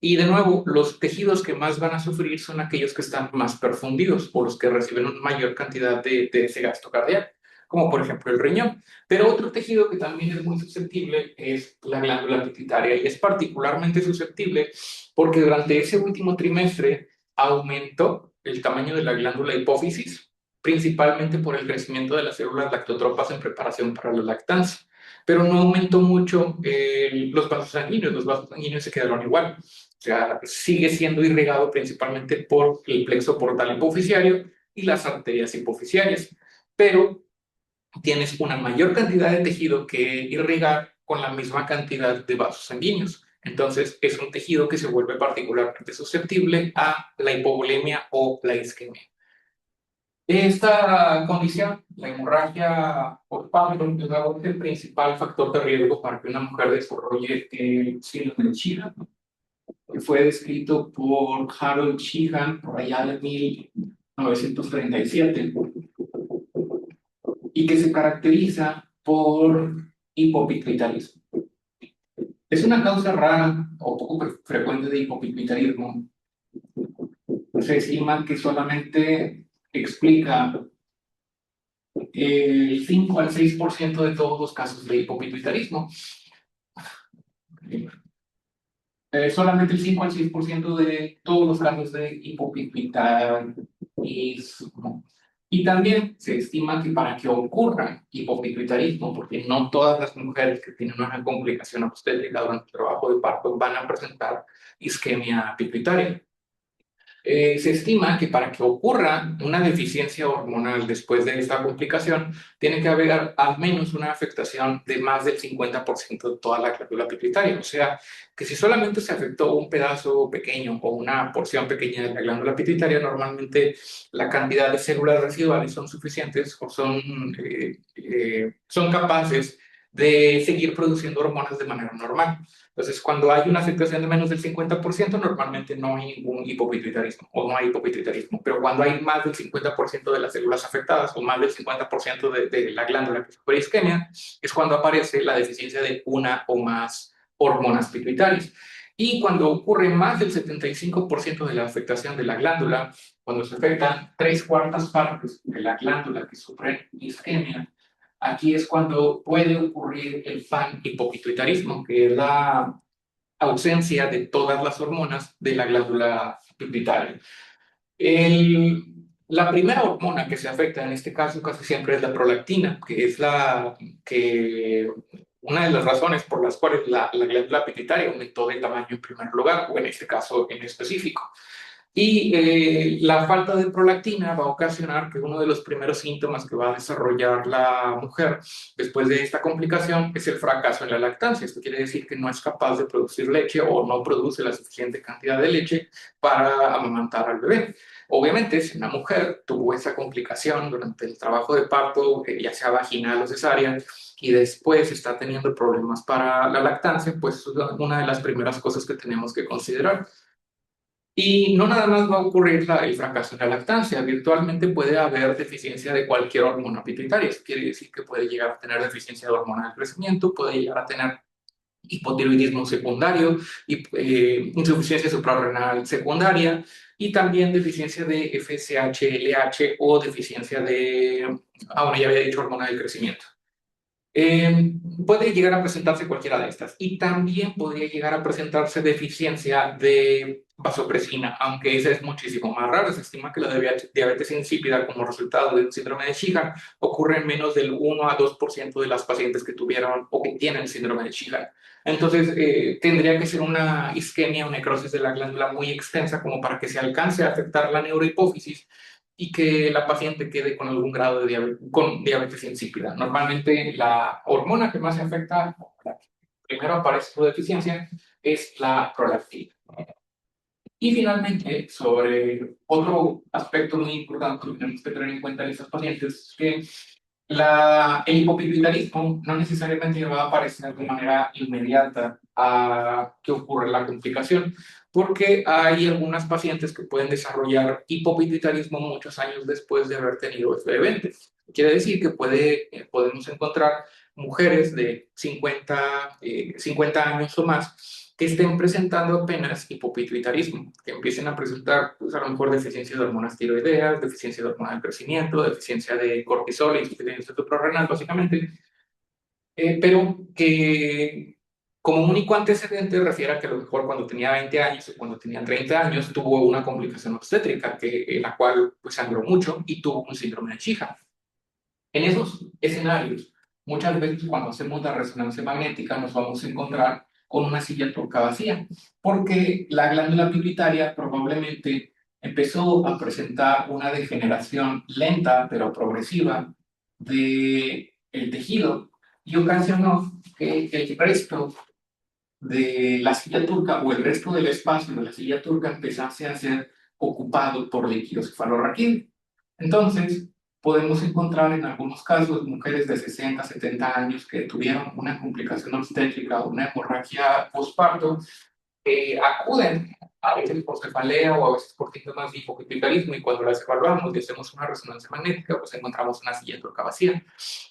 Y de nuevo, los tejidos que más van a sufrir son aquellos que están más perfundidos o los que reciben una mayor cantidad de ese gasto cardíaco, como por ejemplo el riñón. Pero otro tejido que también es muy susceptible es la glándula pituitaria y es particularmente susceptible porque durante ese último trimestre aumentó el tamaño de la glándula hipófisis, principalmente por el crecimiento de las células lactotropas en preparación para la lactancia. Pero no aumentó mucho los vasos sanguíneos se quedaron igual. O sea, sigue siendo irrigado principalmente por el plexo portal hipofisiario y las arterias hipofisiarias, pero tienes una mayor cantidad de tejido que irrigar con la misma cantidad de vasos sanguíneos. Entonces, es un tejido que se vuelve particularmente susceptible a la hipovolemia o la isquemia. Esta condición, la hemorragia postparto, es el principal factor de riesgo para que una mujer desarrolle el síndrome de Sheehan, que fue descrito por Harold Sheehan por allá de 1937 y que se caracteriza por hipopituitarismo. Es una causa rara o poco frecuente de hipopituitarismo. Se estima que solamente explica el 5 al 6% de todos los casos de hipopituitarismo. Solamente el 5 al 6% de todos los casos de hipopituitarismo. Y también se estima que para que ocurra hipopituitarismo, porque no todas las mujeres que tienen una complicación obstétrica durante el trabajo de parto van a presentar isquemia pituitaria. Se estima que para que ocurra una deficiencia hormonal después de esta complicación, tiene que haber al menos una afectación de más del 50% de toda la glándula pituitaria. O sea, que si solamente se afectó un pedazo pequeño o una porción pequeña de la glándula pituitaria, normalmente la cantidad de células residuales son suficientes o son capaces de seguir produciendo hormonas de manera normal. Entonces, cuando hay una afectación de menos del 50%, normalmente no hay ningún hipopituitarismo o no hay hipopituitarismo. Pero cuando hay más del 50% de las células afectadas o más del 50% de la glándula que sufre isquemia, es cuando aparece la deficiencia de una o más hormonas pituitarias. Y cuando ocurre más del 75% de la afectación de la glándula, cuando se afectan tres cuartas partes de la glándula que sufren isquemia, aquí es cuando puede ocurrir el panhipopituitarismo, que es la ausencia de todas las hormonas de la glándula pituitaria. La primera hormona que se afecta en este caso casi siempre es la prolactina, que es una de las razones por las cuales la glándula pituitaria aumentó de tamaño en primer lugar, o en este caso en específico. Y la falta de prolactina va a ocasionar que uno de los primeros síntomas que va a desarrollar la mujer después de esta complicación es el fracaso en la lactancia. Esto quiere decir que no es capaz de producir leche o no produce la suficiente cantidad de leche para amamantar al bebé. Obviamente, si una mujer tuvo esa complicación durante el trabajo de parto, ya sea vaginal o cesárea, y después está teniendo problemas para la lactancia, pues es una de las primeras cosas que tenemos que considerar. Y no nada más va a ocurrir el fracaso en la lactancia, virtualmente puede haber deficiencia de cualquier hormona pituitaria. Eso quiere decir que puede llegar a tener deficiencia de hormona del crecimiento, puede llegar a tener hipotiroidismo secundario, insuficiencia suprarrenal secundaria y también deficiencia de FSH, LH o deficiencia bueno, ya había dicho hormona del crecimiento. Puede llegar a presentarse cualquiera de estas y también podría llegar a presentarse deficiencia de vasopresina, aunque esa es muchísimo más rara. Se estima que la diabetes insípida como resultado de un síndrome de Sheehan ocurre en menos del 1 a 2% de las pacientes que tuvieron o que tienen síndrome de Sheehan. Entonces, tendría que ser una isquemia o necrosis de la glándula muy extensa como para que se alcance a afectar la neurohipófisis y que la paciente quede con algún grado de con diabetes insípida. Normalmente la hormona que más se afecta, la que primero aparece su deficiencia, es la prolactina. Y finalmente, sobre otro aspecto muy importante que tenemos que tener en cuenta en estos pacientes, es que el hipopituitarismo no necesariamente va a aparecer de manera inmediata a que ocurre la complicación, porque hay algunas pacientes que pueden desarrollar hipopituitarismo muchos años después de haber tenido este evento. Quiere decir que podemos encontrar mujeres de 50 años o más que estén presentando apenas hipopituitarismo, que empiecen a presentar pues, a lo mejor deficiencia de hormonas tiroideas, deficiencia de hormonas del crecimiento, deficiencia de cortisol y insuficiencia suprarrenal, básicamente, pero que como único antecedente refiere a que a lo mejor cuando tenía 20 años o cuando tenía 30 años tuvo una complicación obstétrica en la cual pues, sangró mucho y tuvo un síndrome de Sheehan. En esos escenarios, muchas veces cuando hacemos la resonancia magnética nos vamos a encontrar con una silla turca vacía, porque la glándula pituitaria probablemente empezó a presentar una degeneración lenta pero progresiva del tejido y ocasionó que el resto de la silla turca o el resto del espacio de la silla turca empezase a ser ocupado por líquido cefalorraquídeo. Entonces, podemos encontrar en algunos casos mujeres de 60, 70 años que tuvieron una complicación obstétrica o una hemorragia postparto acuden a veces por cefalea o a veces por síntomas de hipopituitarismo y cuando las evaluamos y hacemos una resonancia magnética, pues encontramos una silla turca vacía.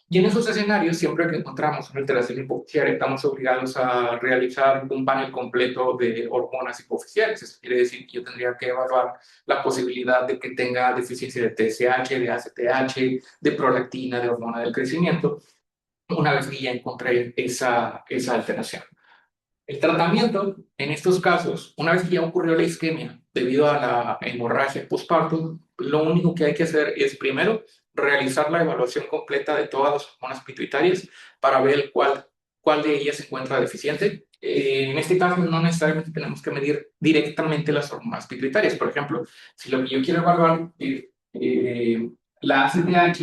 Y en esos escenarios, siempre que encontramos una alteración hipofisiaria, estamos obligados a realizar un panel completo de hormonas hipofisiales. Eso quiere decir que yo tendría que evaluar la posibilidad de que tenga deficiencia de TSH, de ACTH, de prolactina, de hormona del crecimiento, una vez que ya encontré esa alteración. El tratamiento en estos casos, una vez que ya ocurrió la isquemia debido a la hemorragia postparto, lo único que hay que hacer es primero realizar la evaluación completa de todas las hormonas pituitarias para ver cuál de ellas se encuentra deficiente. En este caso, no necesariamente tenemos que medir directamente las hormonas pituitarias. Por ejemplo, si lo que yo quiero evaluar es la ACTH,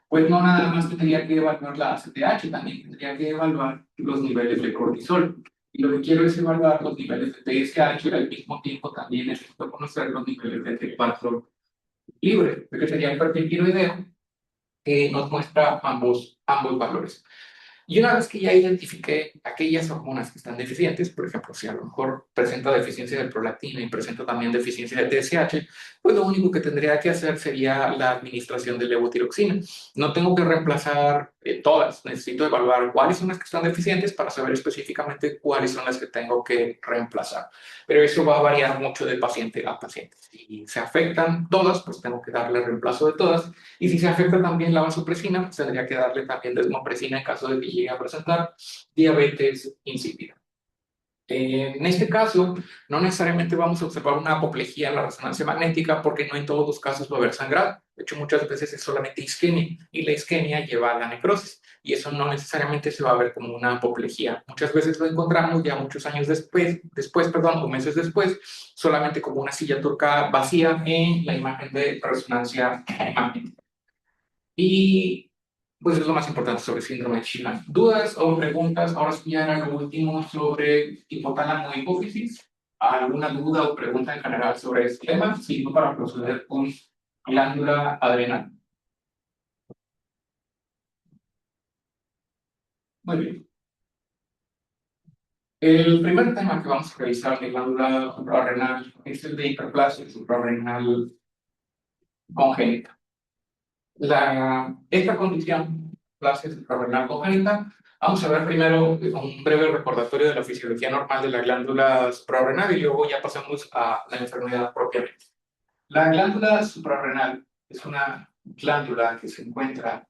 pues no nada más tendría que evaluar la ACTH, también tendría que evaluar los niveles de cortisol. Y lo que quiero es evaluar los niveles de TSH y al mismo tiempo también necesito conocer los niveles de T4 libre, que sería el perfil tiroideo que nos muestra ambos valores. Y una vez que ya identifiqué aquellas hormonas que están deficientes, por ejemplo, si a lo mejor presenta deficiencia de prolactina y presenta también deficiencia de TSH, pues lo único que tendría que hacer sería la administración de levotiroxina. No tengo que reemplazar todas, necesito evaluar cuáles son las que están deficientes para saber específicamente cuáles son las que tengo que reemplazar. Pero eso va a variar mucho de paciente a paciente. Si se afectan todas, pues tengo que darle reemplazo de todas. Y si se afecta también la vasopresina, pues tendría que darle también desmopresina en caso de que llegue a presentar diabetes insípida. En este caso, no necesariamente vamos a observar una apoplejía en la resonancia magnética porque no en todos los casos va a haber sangrado. De hecho, muchas veces es solamente isquemia y la isquemia lleva a la necrosis y eso no necesariamente se va a ver como una apoplejía. Muchas veces lo encontramos ya muchos años después, o meses después, solamente como una silla turca vacía en la imagen de resonancia magnética. Y pues es lo más importante sobre síndrome de Schillaci. ¿Dudas o preguntas? Ahora sí ya era lo último sobre hipotálamo e hipófisis. ¿Alguna duda o pregunta en general sobre este tema? Sí, no, para proceder con glándula adrenal. Muy bien. El primer tema que vamos a revisar de glándula suprarrenal es el de hiperplasia suprarrenal congénita. Esta condición, plasia suprarrenal congénita, vamos a ver primero un breve recordatorio de la fisiología normal de la glándula suprarrenal y luego ya pasamos a la enfermedad propiamente. La glándula suprarrenal es una glándula que se encuentra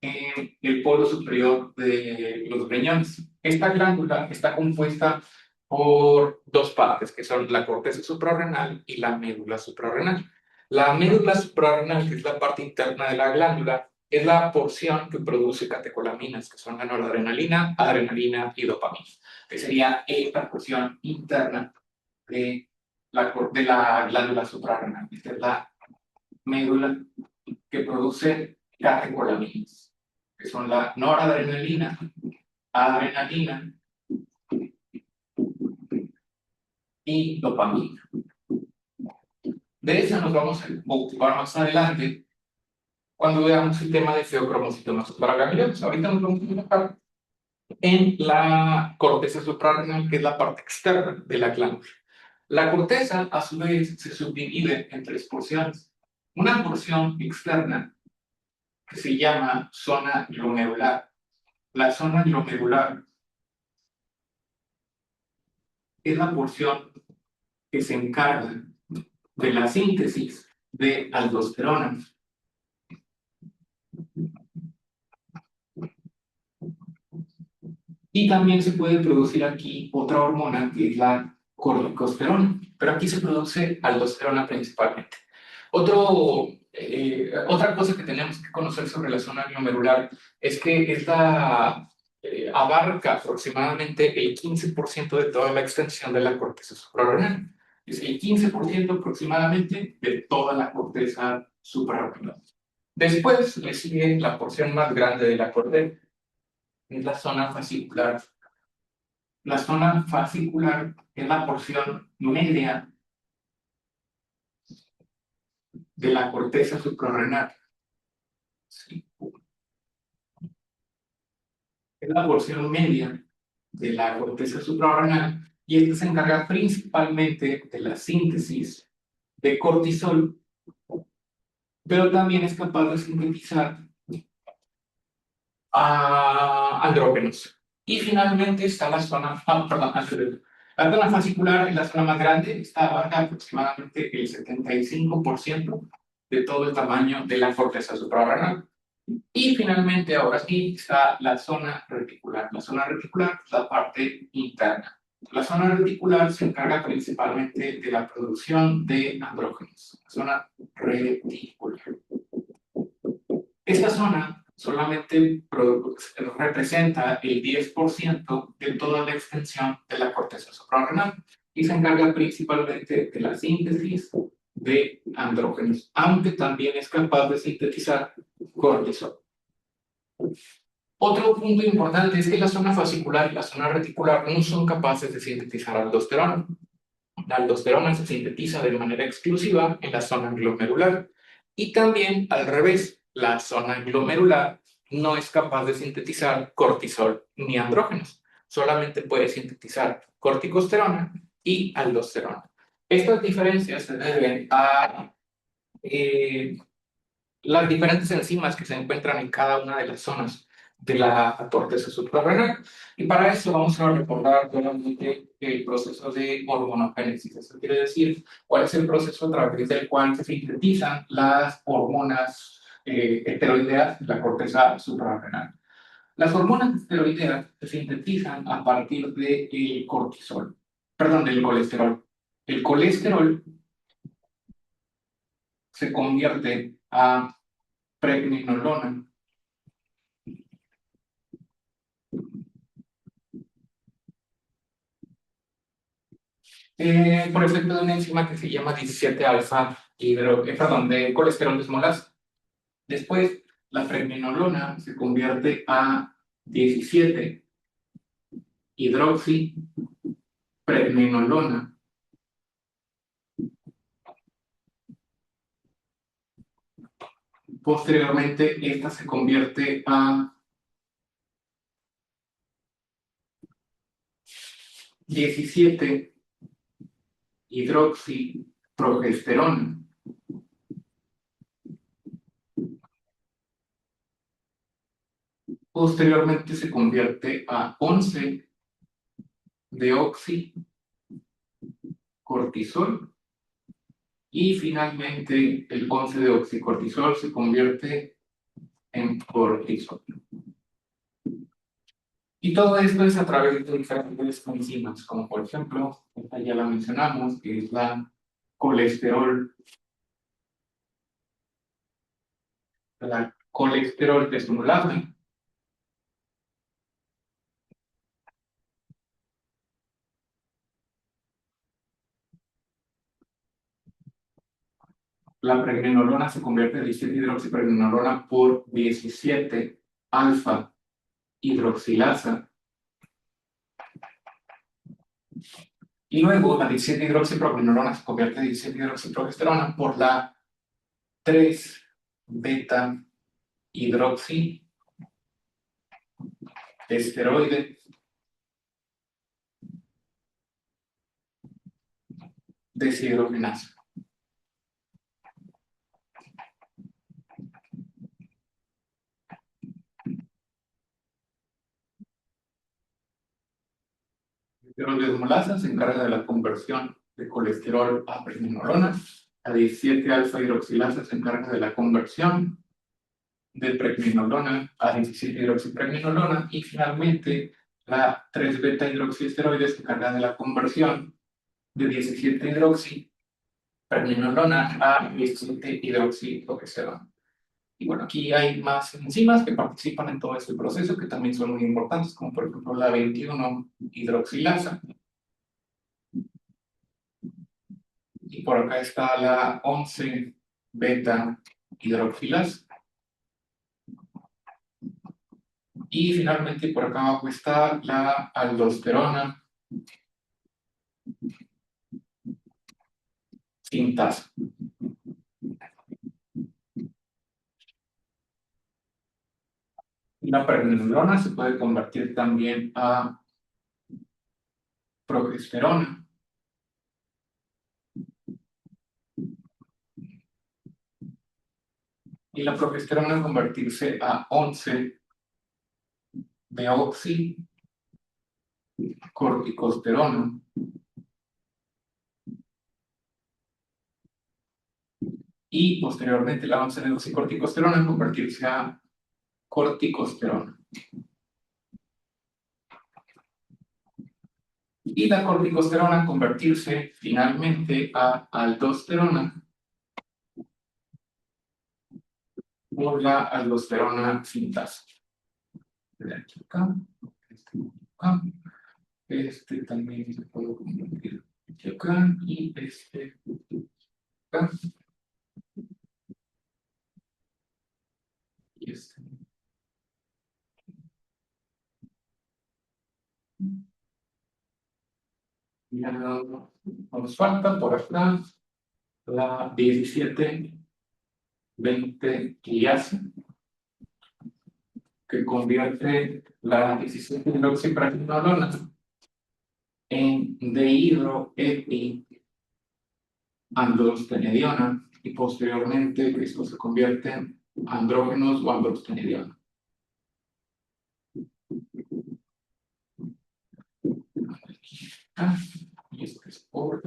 en el polo superior de los riñones. Esta glándula está compuesta por dos partes, que son la corteza suprarrenal y la médula suprarrenal. La médula suprarrenal, que es la parte interna de la glándula, es la porción que produce catecolaminas, que son la noradrenalina, adrenalina y dopamina, que sería esta porción interna de la glándula suprarrenal. Esta es la médula que produce catecolaminas, que son la noradrenalina, adrenalina y dopamina. De esa nos vamos a ocupar más adelante cuando veamos el tema de feocromocitomas supragangliones. Ahorita nos vamos a enfocar en la corteza suprarrenal, que es la parte externa de la glándula. La corteza, a su vez, se subdivide en tres porciones. Una porción externa que se llama zona glomerular. La zona glomerular es la porción que se encarga de la síntesis de aldosterona. Y también se puede producir aquí otra hormona que es la corticosterona, pero aquí se produce aldosterona principalmente. Otra cosa que tenemos que conocer sobre la zona glomerular es que esta abarca aproximadamente el 15% de toda la extensión de la corteza suprarrenal. Es el 15% aproximadamente de toda la corteza suprarrenal. Después le sigue la porción más grande de la corteza, es la zona fascicular. La zona fascicular es la porción media de la corteza suprarrenal. Sí. Es la porción media de la corteza suprarrenal y esta se encarga principalmente de la síntesis de cortisol, pero también es capaz de sintetizar andrógenos. Y finalmente está la zona, la zona fascicular es la zona más grande, está abarca aproximadamente el 75% de todo el tamaño de la corteza suprarrenal. Y finalmente, ahora sí, está la zona reticular. La zona reticular es la parte interna. La zona reticular se encarga principalmente de la producción de andrógenos. La zona reticular. Esta zona solamente representa el 10% de toda la extensión de la corteza suprarrenal y se encarga principalmente de la síntesis de andrógenos, aunque también es capaz de sintetizar cortisol. Otro punto importante es que la zona fascicular y la zona reticular no son capaces de sintetizar aldosterona. La aldosterona se sintetiza de manera exclusiva en la zona glomerular y también al revés, la zona glomerular no es capaz de sintetizar cortisol ni andrógenos. Solamente puede sintetizar corticosterona y aldosterona. Estas diferencias se deben a las diferentes enzimas que se encuentran en cada una de las zonas de la corteza suprarrenal. Y para eso vamos a recordar nuevamente el proceso de hormonogénesis. Esto quiere decir cuál es el proceso a través del cual se sintetizan las hormonas esteroideas de la corteza suprarrenal. Las hormonas esteroideas se sintetizan a partir del cortisol, perdón, del colesterol. El colesterol se convierte a pregnenolona por efecto de una enzima que se llama 17 alfa perdón, de colesterol desmolasa. Después, la pregnenolona se convierte a 17 hidroxipregnenolona. Posteriormente, esta se convierte a 17 hidroxiprogesterona. Posteriormente se convierte a 11 deoxicortisol. Y finalmente el 11 deoxicortisol se convierte en cortisol. Y todo esto es a través de diferentes enzimas, como por ejemplo, esta ya la mencionamos, que es la colesterol, desmolasa. La pregnenolona se convierte en 17 hidroxipregnenolona por 17 alfa hidroxilasa. Y luego la 17 hidroxiprogesterona se convierte en 17 hidroxiprogesterona por la 3 beta hidroxi esteroide deshidrogenasa. La desmolasa se encarga de la conversión de colesterol a pregnenolona. La 17 alfa hidroxilasa se encarga de la conversión de pregnenolona a 17 hidroxipregnenolona. Y finalmente, la 3 beta hidroxiesteroide se encarga de la conversión de 17 hidroxipregnenolona a 17 hidroxiprogesterona. Y bueno, aquí hay más enzimas que participan en todo este proceso que también son muy importantes, como por ejemplo la 21 hidroxilasa. Y por acá está la 11 beta hidroxilasa. Y finalmente por acá abajo está la aldosterona sintasa. La pregnenolona se puede convertir también a progesterona. Y la progesterona convertirse a 11 deoxicorticosterona. Y posteriormente la 11 deoxicorticosterona convertirse a corticosterona. Y la corticosterona convertirse finalmente a aldosterona por la aldosterona sintasa. De aquí acá, acá. Este también se puede convertir aquí acá y este acá. Y este. Ya nos falta por acá la 17, 20 quiasa. que convierte la 17-hidroxiprenolona en dihidroepiandrostenediona y posteriormente esto se convierte en andrógenos o androstenediona. Y esto es por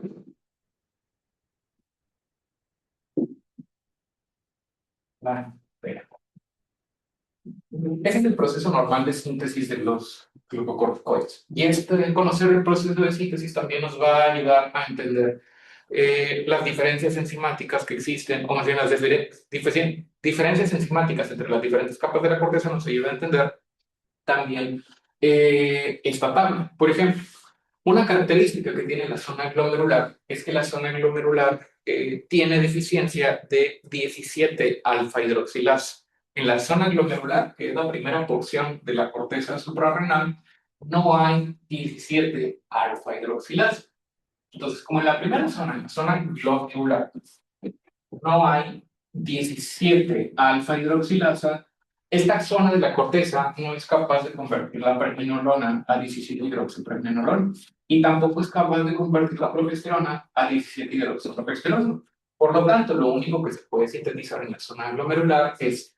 la pera. Este es el proceso normal de síntesis de los glucocorticoides. Y conocer el proceso de síntesis también nos va a ayudar a entender las diferencias enzimáticas que existen, o más bien las diferencias enzimáticas entre las diferentes capas de la corteza nos ayuda a entender también esta tabla. Por ejemplo, una característica que tiene la zona glomerular es que la zona glomerular tiene deficiencia de 17-alfa-hidroxilasa. En la zona glomerular, que es la primera porción de la corteza suprarrenal, no hay 17-alfa-hidroxilasa. Entonces, como en la primera zona, en la zona glomerular, no hay 17-alfa-hidroxilasa, esta zona de la corteza no es capaz de convertir la pregnenolona a 17-hidroxipregnenolona y tampoco es capaz de convertir la progesterona a 17-hidroxiprogesterona. Por lo tanto, lo único que se puede sintetizar en la zona glomerular es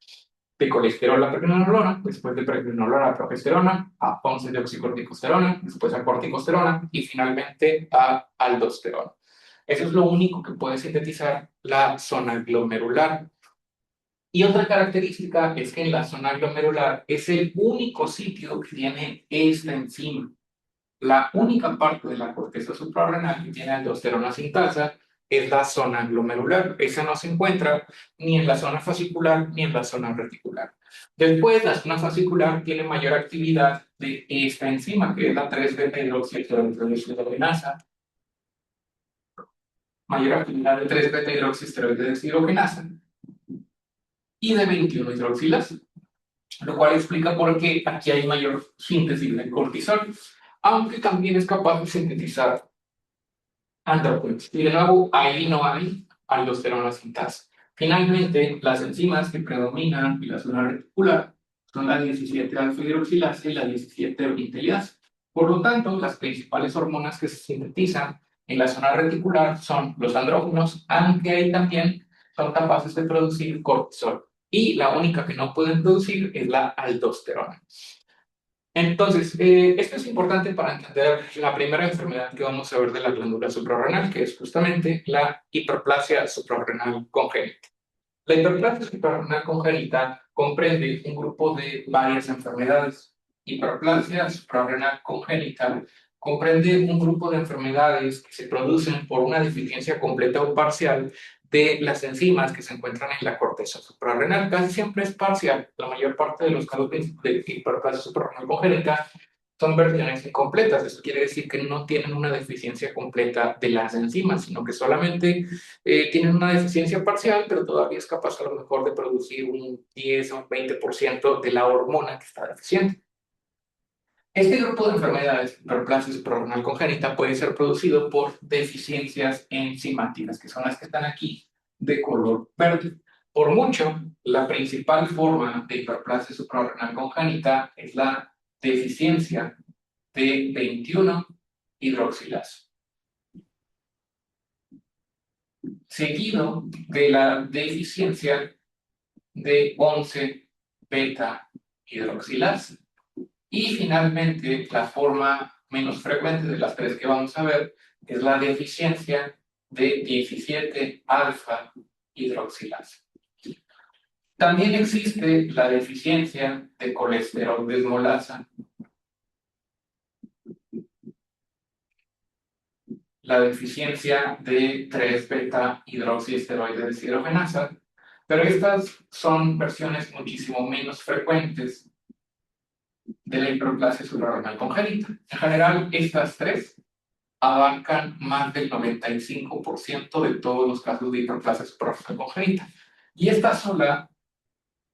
de colesterol a pregnenolona, después de pregnenolona a progesterona, a 11-deoxicorticosterona, después a corticosterona y finalmente a aldosterona. Eso es lo único que puede sintetizar la zona glomerular. Y otra característica es que en la zona glomerular es el único sitio que tiene esta enzima. La única parte de la corteza suprarrenal que tiene aldosterona sintasa es la zona glomerular. Esa no se encuentra ni en la zona fascicular ni en la zona reticular. Después, la zona fascicular tiene mayor actividad de esta enzima, que es la 3-beta-hidroxiesteroidesa, mayor actividad de 3-beta-hidroxiesteroide deshidrogenasa y de 21-hidroxilasa, lo cual explica por qué aquí hay mayor síntesis de cortisol, aunque también es capaz de sintetizar andrógenos. Y de nuevo, ahí no hay aldosterona sintasa. Finalmente, las enzimas que predominan en la zona reticular son la 17-alfa-hidroxilasa y la 17-vintelidasa. Por lo tanto, las principales hormonas que se sintetizan en la zona reticular son los andrógenos, aunque ahí también son capaces de producir cortisol. Y la única que no pueden producir es la aldosterona. Entonces, esto es importante para entender la primera enfermedad que vamos a ver de la glándula suprarrenal, que es justamente la hiperplasia suprarrenal congénita. La hiperplasia suprarrenal congénita comprende un grupo de varias enfermedades. Hiperplasia suprarrenal congénita comprende un grupo de enfermedades que se producen por una deficiencia completa o parcial de las enzimas que se encuentran en la corteza suprarrenal. Casi siempre es parcial. La mayor parte de los casos de hiperplasia suprarrenal congénita son versiones incompletas. Eso quiere decir que no tienen una deficiencia completa de las enzimas, sino que solamente tienen una deficiencia parcial, pero todavía es capaz a lo mejor de producir un 10 o un 20% de la hormona que está deficiente. Este grupo de enfermedades, hiperplasia suprarrenal congénita, puede ser producido por deficiencias enzimáticas, que son las que están aquí de color verde. Por mucho, la principal forma de hiperplasia suprarrenal congénita es la deficiencia de 21-hidroxilasa, seguido de la deficiencia de 11-beta-hidroxilasa. Y finalmente, la forma menos frecuente de las tres que vamos a ver es la deficiencia de 17-alfa-hidroxilasa. También existe la deficiencia de colesterol desmolasa, la deficiencia de 3-beta-hidroxiesteroide deshidrogenasa, pero estas son versiones muchísimo menos frecuentes de la hiperplasia suprarrenal congénita. En general, estas tres abarcan más del 95% de todos los casos de hiperplasia suprarrenal congénita. Y esta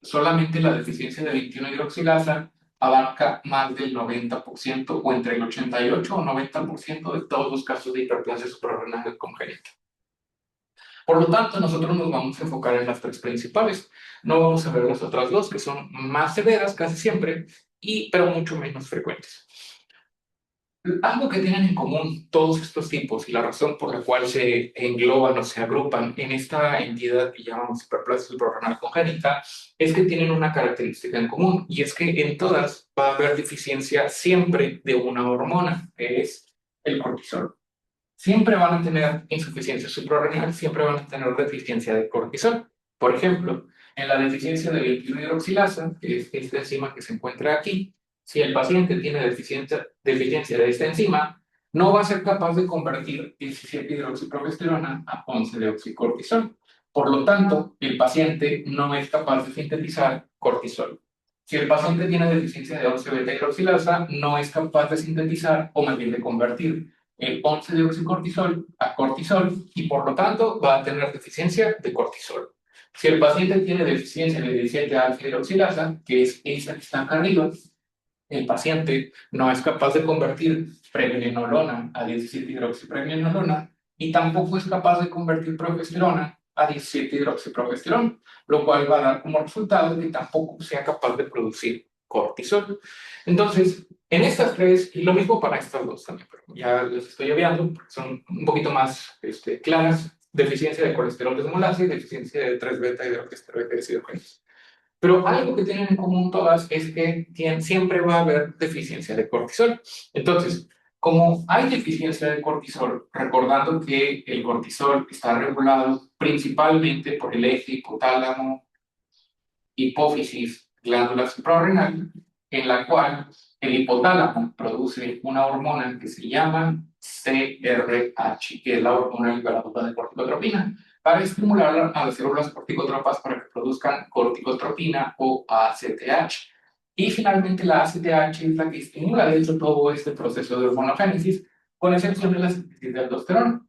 solamente la deficiencia de 21-hidroxilasa abarca más del 90% o entre el 88 o 90% de todos los casos de hiperplasia suprarrenal congénita. Por lo tanto, nosotros nos vamos a enfocar en las tres principales. No vamos a ver las otras dos, que son más severas casi siempre, pero mucho menos frecuentes. Algo que tienen en común todos estos tipos y la razón por la cual se engloban o se agrupan en esta entidad que llamamos hiperplasia suprarrenal congénita es que tienen una característica en común y es que en todas va a haber deficiencia siempre de una hormona, que es el cortisol. Siempre van a tener insuficiencia suprarrenal, siempre van a tener deficiencia de cortisol. Por ejemplo, en la deficiencia de 21-hidroxilasa, que es esta enzima que se encuentra aquí, si el paciente tiene deficiencia de esta enzima, no va a ser capaz de convertir 17-hidroxiprogesterona a 11-deoxicortisol. Por lo tanto, el paciente no es capaz de sintetizar cortisol. Si el paciente tiene deficiencia de 11-beta-hidroxilasa, no es capaz de sintetizar o más bien de convertir el 11-deoxicortisol a cortisol y por lo tanto va a tener deficiencia de cortisol. Si el paciente tiene deficiencia de 17-alfa-hidroxilasa, que es esa que está acá arriba, el paciente no es capaz de convertir pregnenolona a 17-hidroxipregnenolona y tampoco es capaz de convertir progesterona a 17-hidroxiprogesterona, lo cual va a dar como resultado que tampoco sea capaz de producir cortisol. Entonces, en estas tres, y lo mismo para estas dos también, pero ya les estoy obviando porque son un poquito más claras, deficiencia de colesterol desmolase y deficiencia de 3-beta hidroxiesteroides. Pero algo que tienen en común todas es que siempre va a haber deficiencia de cortisol. Entonces, como hay deficiencia de cortisol, recordando que el cortisol está regulado principalmente por el eje hipotálamo, hipófisis, glándula suprarrenal, en la cual el hipotálamo produce una hormona que se llama CRH, que es la hormona liberadora de corticotropina, para estimular a las células corticotropas para que produzcan corticotropina o ACTH. Y finalmente la ACTH es la que estimula, de hecho, todo este proceso de hormonogénesis, con excepción de la síntesis de aldosterona,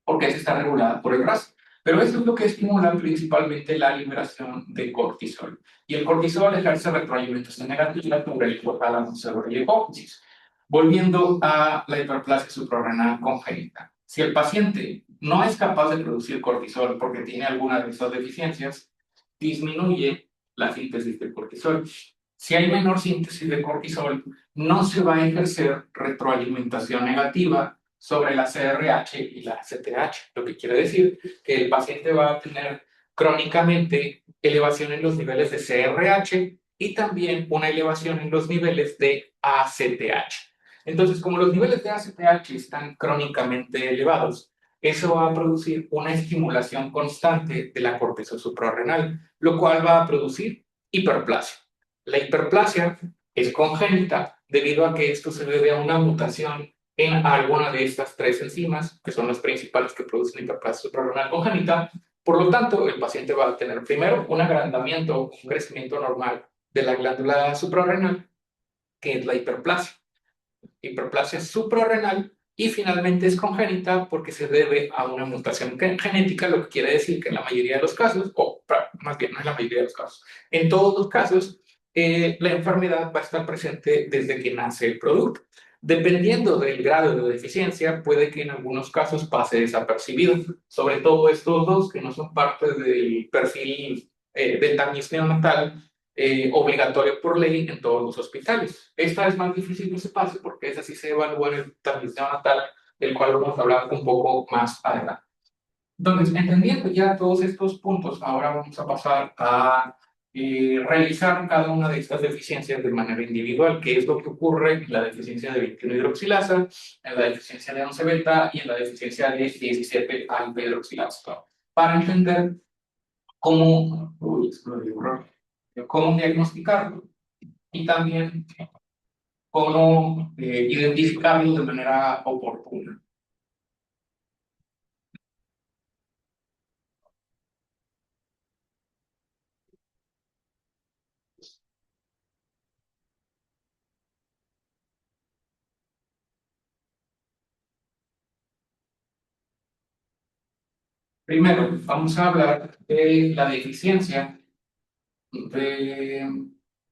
porque esa está regulada por el RAS. Pero eso es lo que estimula principalmente la liberación de cortisol. Y el cortisol ejerce retroalimentación negativa sobre el hipotálamo, sobre el hipófisis. Volviendo a la hiperplasia suprarrenal congénita. Si el paciente no es capaz de producir cortisol porque tiene alguna de estas deficiencias, disminuye la síntesis de cortisol. Si hay menor síntesis de cortisol, no se va a ejercer retroalimentación negativa sobre la CRH y la ACTH, lo que quiere decir que el paciente va a tener crónicamente elevación en los niveles de CRH y también una elevación en los niveles de ACTH. Entonces, como los niveles de ACTH están crónicamente elevados, eso va a producir una estimulación constante de la corteza suprarrenal, lo cual va a producir hiperplasia. La hiperplasia es congénita debido a que esto se debe a una mutación en alguna de estas tres enzimas, que son las principales que producen hiperplasia suprarrenal congénita. Por lo tanto, el paciente va a tener primero un agrandamiento, un crecimiento normal de la glándula suprarrenal, que es la hiperplasia suprarrenal, y finalmente es congénita porque se debe a una mutación genética, lo que quiere decir que en la mayoría de los casos, o más bien no en la mayoría de los casos, en todos los casos, la enfermedad va a estar presente desde que nace el producto. Dependiendo del grado de deficiencia, puede que en algunos casos pase desapercibido, sobre todo estos dos que no son parte del perfil del tamiz neonatal obligatorio por ley en todos los hospitales. Esta es más difícil que se pase porque esa sí se evalúa en el tamiz neonatal, del cual vamos a hablar un poco más adelante. Entonces, entendiendo ya todos estos puntos, ahora vamos a pasar a revisar cada una de estas deficiencias de manera individual, qué es lo que ocurre en la deficiencia de 21-hidroxilasa, en la deficiencia de 11-beta y en la deficiencia de 17-alfa-hidroxilasa, para entender cómo, cómo diagnosticarlo y también cómo identificarlo de manera oportuna. Primero, vamos a hablar de la deficiencia de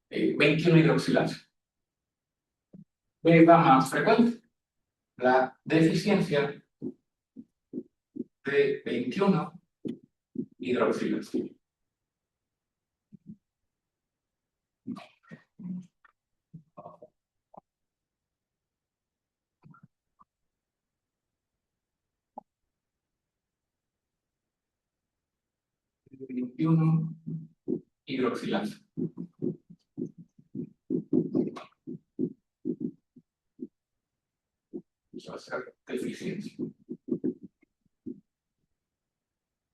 21-hidroxilasa. Es la más frecuente. La deficiencia de 21 hidroxilasa. Veintiuno hidroxilasa. Vamos a hacer deficiencia.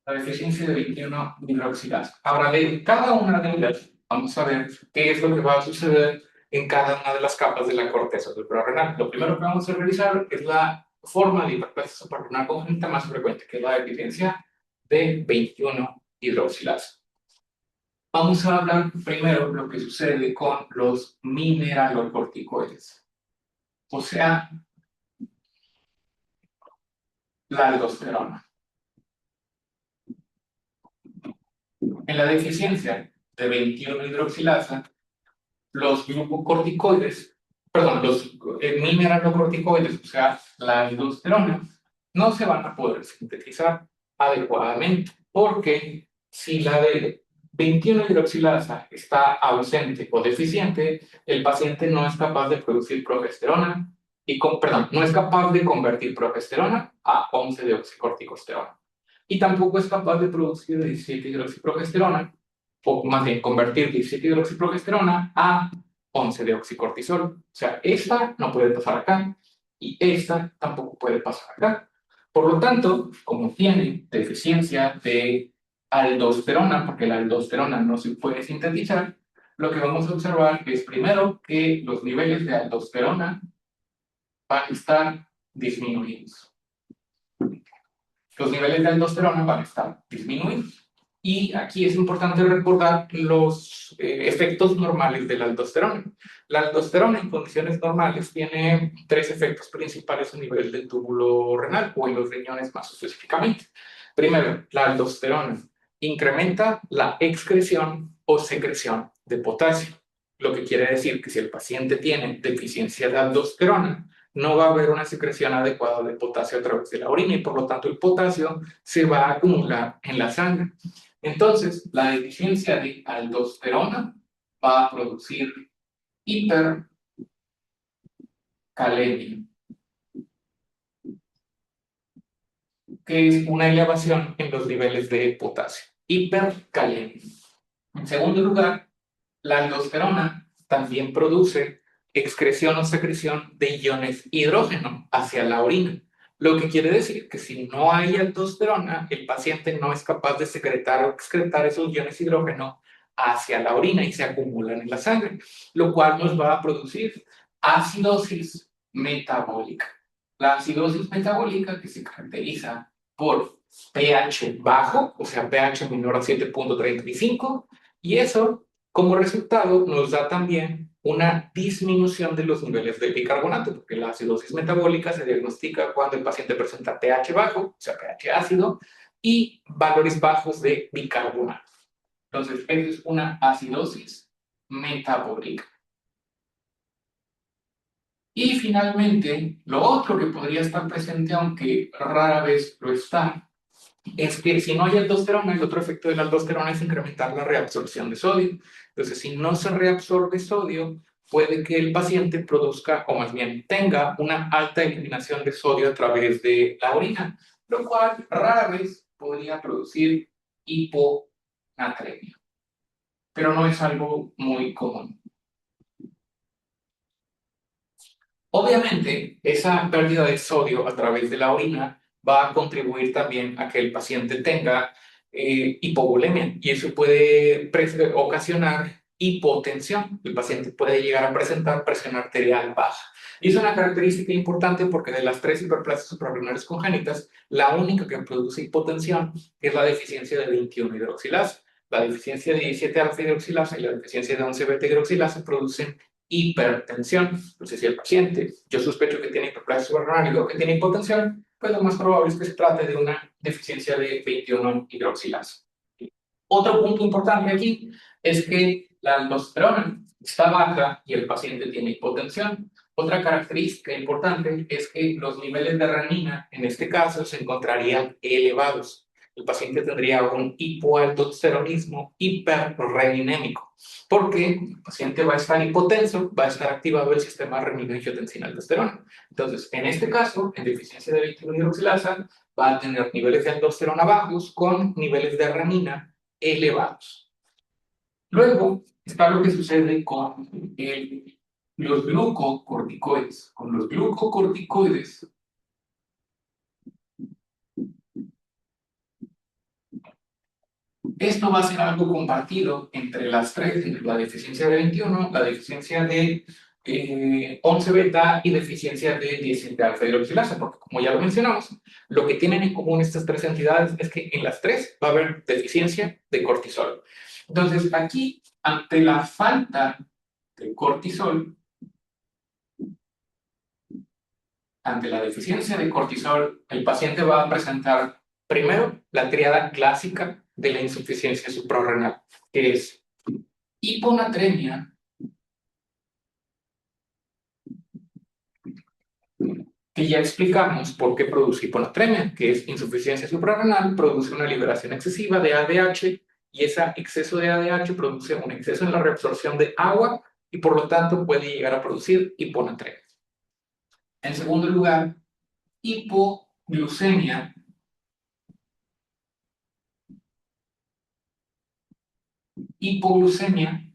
La deficiencia de 21 hidroxilasa. Ahora, de cada una de ellas, vamos a ver qué es lo que va a suceder en cada una de las capas de la corteza suprarrenal. Lo primero que vamos a revisar es la forma de hiperplasia suprarrenal congénita más frecuente, que es la deficiencia de 21 hidroxilasa. Vamos a hablar primero de lo que sucede con los mineralocorticoides, o sea, la aldosterona. En la deficiencia de 21 hidroxilasa, los glucocorticoides, perdón, los mineralocorticoides, o sea, la aldosterona, no se van a poder sintetizar adecuadamente, porque si la de 21 hidroxilasa está ausente o deficiente, el paciente no es capaz de producir progesterona perdón, no es capaz de convertir progesterona a 11-deoxicorticosterona. Y tampoco es capaz de producir 17-hidroxiprogesterona, o más bien convertir 17-hidroxiprogesterona a 11-deoxicortisol. O sea, esta no puede pasar acá y esta tampoco puede pasar acá. Por lo tanto, como tiene deficiencia de aldosterona, porque la aldosterona no se puede sintetizar, lo que vamos a observar es primero que los niveles de aldosterona van a estar disminuidos. Los niveles de aldosterona van a estar disminuidos. Y aquí es importante recordar los efectos normales de la aldosterona. La aldosterona en condiciones normales tiene tres efectos principales a nivel del túbulo renal o en los riñones más específicamente. Primero, la aldosterona incrementa la excreción o secreción de potasio, lo que quiere decir que si el paciente tiene deficiencia de aldosterona, no va a haber una secreción adecuada de potasio a través de la orina y por lo tanto el potasio se va a acumular en la sangre. Entonces, la deficiencia de aldosterona va a producir hipercalemia, que es una elevación en los niveles de potasio. Hipercalemia. En segundo lugar, la aldosterona también produce excreción o secreción de iones hidrógeno hacia la orina, lo que quiere decir que si no hay aldosterona, el paciente no es capaz de secretar o excretar esos iones hidrógeno hacia la orina y se acumulan en la sangre, lo cual nos va a producir acidosis metabólica. La acidosis metabólica, que se caracteriza por pH bajo, o sea, pH menor a 7.35, y eso como resultado, nos da también una disminución de los niveles de bicarbonato, porque la acidosis metabólica se diagnostica cuando el paciente presenta pH bajo, o sea, pH ácido, y valores bajos de bicarbonato. Entonces, eso es una acidosis metabólica. Y finalmente, lo otro que podría estar presente, aunque rara vez lo está, es que si no hay aldosterona, el otro efecto de la aldosterona es incrementar la reabsorción de sodio. Entonces, si no se reabsorbe sodio, puede que el paciente produzca, o más bien tenga, una alta eliminación de sodio a través de la orina, lo cual rara vez podría producir hiponatremia, pero no es algo muy común. Obviamente, esa pérdida de sodio a través de la orina va a contribuir también a que el paciente tenga hipovolemia y eso puede ocasionar hipotensión. El paciente puede llegar a presentar presión arterial baja. Y es una característica importante porque de las tres hiperplasias suprarrenales congénitas, la única que produce hipotensión es la deficiencia de 21 hidroxilasa. La deficiencia de 17-alfa-hidroxilasa y la deficiencia de 11-beta-hidroxilasa producen hipertensión. Entonces, si el paciente, yo sospecho que tiene hiperplasia suprarrenal y veo que tiene hipotensión, pues lo más probable es que se trate de una deficiencia de 21 hidroxilasa. Otro punto importante aquí es que la aldosterona está baja y el paciente tiene hipotensión. Otra característica importante es que los niveles de renina, en este caso, se encontrarían elevados. el paciente tendría un hipoaldosteronismo hiperreninémico, porque el paciente va a estar hipotenso, va a estar activado el sistema renina-angiotensina-aldosterona. Entonces, en este caso, en deficiencia de 21-hidroxilasa, va a tener niveles de aldosterona bajos con niveles de renina elevados. Luego está lo que sucede con los glucocorticoides. Con los glucocorticoides, esto va a ser algo compartido entre las tres, entre la deficiencia de 21, la deficiencia de 11 beta y deficiencia de 17 alfa hidroxilasa, porque como ya lo mencionamos, lo que tienen en común estas tres entidades es que en las tres va a haber deficiencia de cortisol. Entonces, aquí, ante la falta de cortisol, ante la deficiencia de cortisol, el paciente va a presentar primero la tríada clásica de la insuficiencia suprarrenal, que es hiponatremia, que ya explicamos por qué produce hiponatremia, que es insuficiencia suprarrenal, produce una liberación excesiva de ADH y ese exceso de ADH produce un exceso en la reabsorción de agua y por lo tanto puede llegar a producir hiponatremia. En segundo lugar, hipoglucemia. Hipoglucemia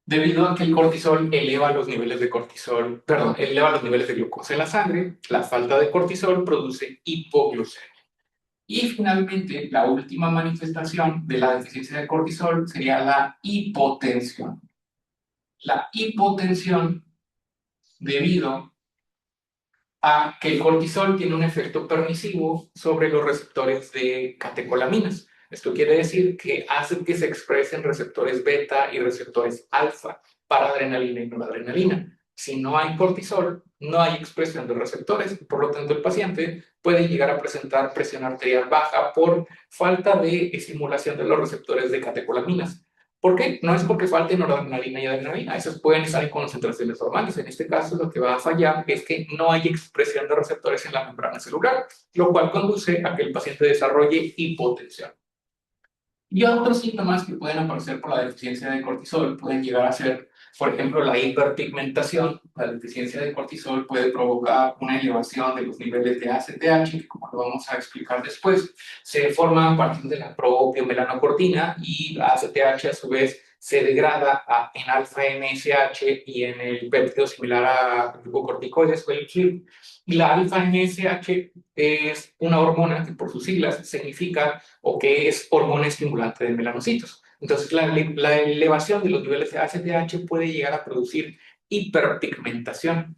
debido a que el cortisol eleva los niveles de cortisol, perdón, eleva los niveles de glucosa en la sangre, la falta de cortisol produce hipoglucemia. Y finalmente, la última manifestación de la deficiencia de cortisol sería la hipotensión. La hipotensión debido a que el cortisol tiene un efecto permisivo sobre los receptores de catecolaminas. Esto quiere decir que hace que se expresen receptores beta y receptores alfa para adrenalina y noradrenalina. Si no hay cortisol, no hay expresión de receptores, por lo tanto el paciente puede llegar a presentar presión arterial baja por falta de estimulación de los receptores de catecolaminas. ¿Por qué? No es porque falte noradrenalina y adrenalina, esas pueden estar en concentraciones normales. En este caso, lo que va a fallar es que no hay expresión de receptores en la membrana celular, lo cual conduce a que el paciente desarrolle hipotensión. Y otros síntomas que pueden aparecer por la deficiencia de cortisol pueden llegar a ser, por ejemplo, la hiperpigmentación. La deficiencia de cortisol puede provocar una elevación de los niveles de ACTH, que como lo vamos a explicar después, se forma a partir de la propia melanocortina y la ACTH a su vez se degrada en alfa-MSH y en el péptido similar a glucocorticoides o el GLP. Y la alfa-MSH es una hormona que por sus siglas significa o que es hormona estimulante de melanocitos. Entonces, la elevación de los niveles de ACTH puede llegar a producir hiperpigmentación,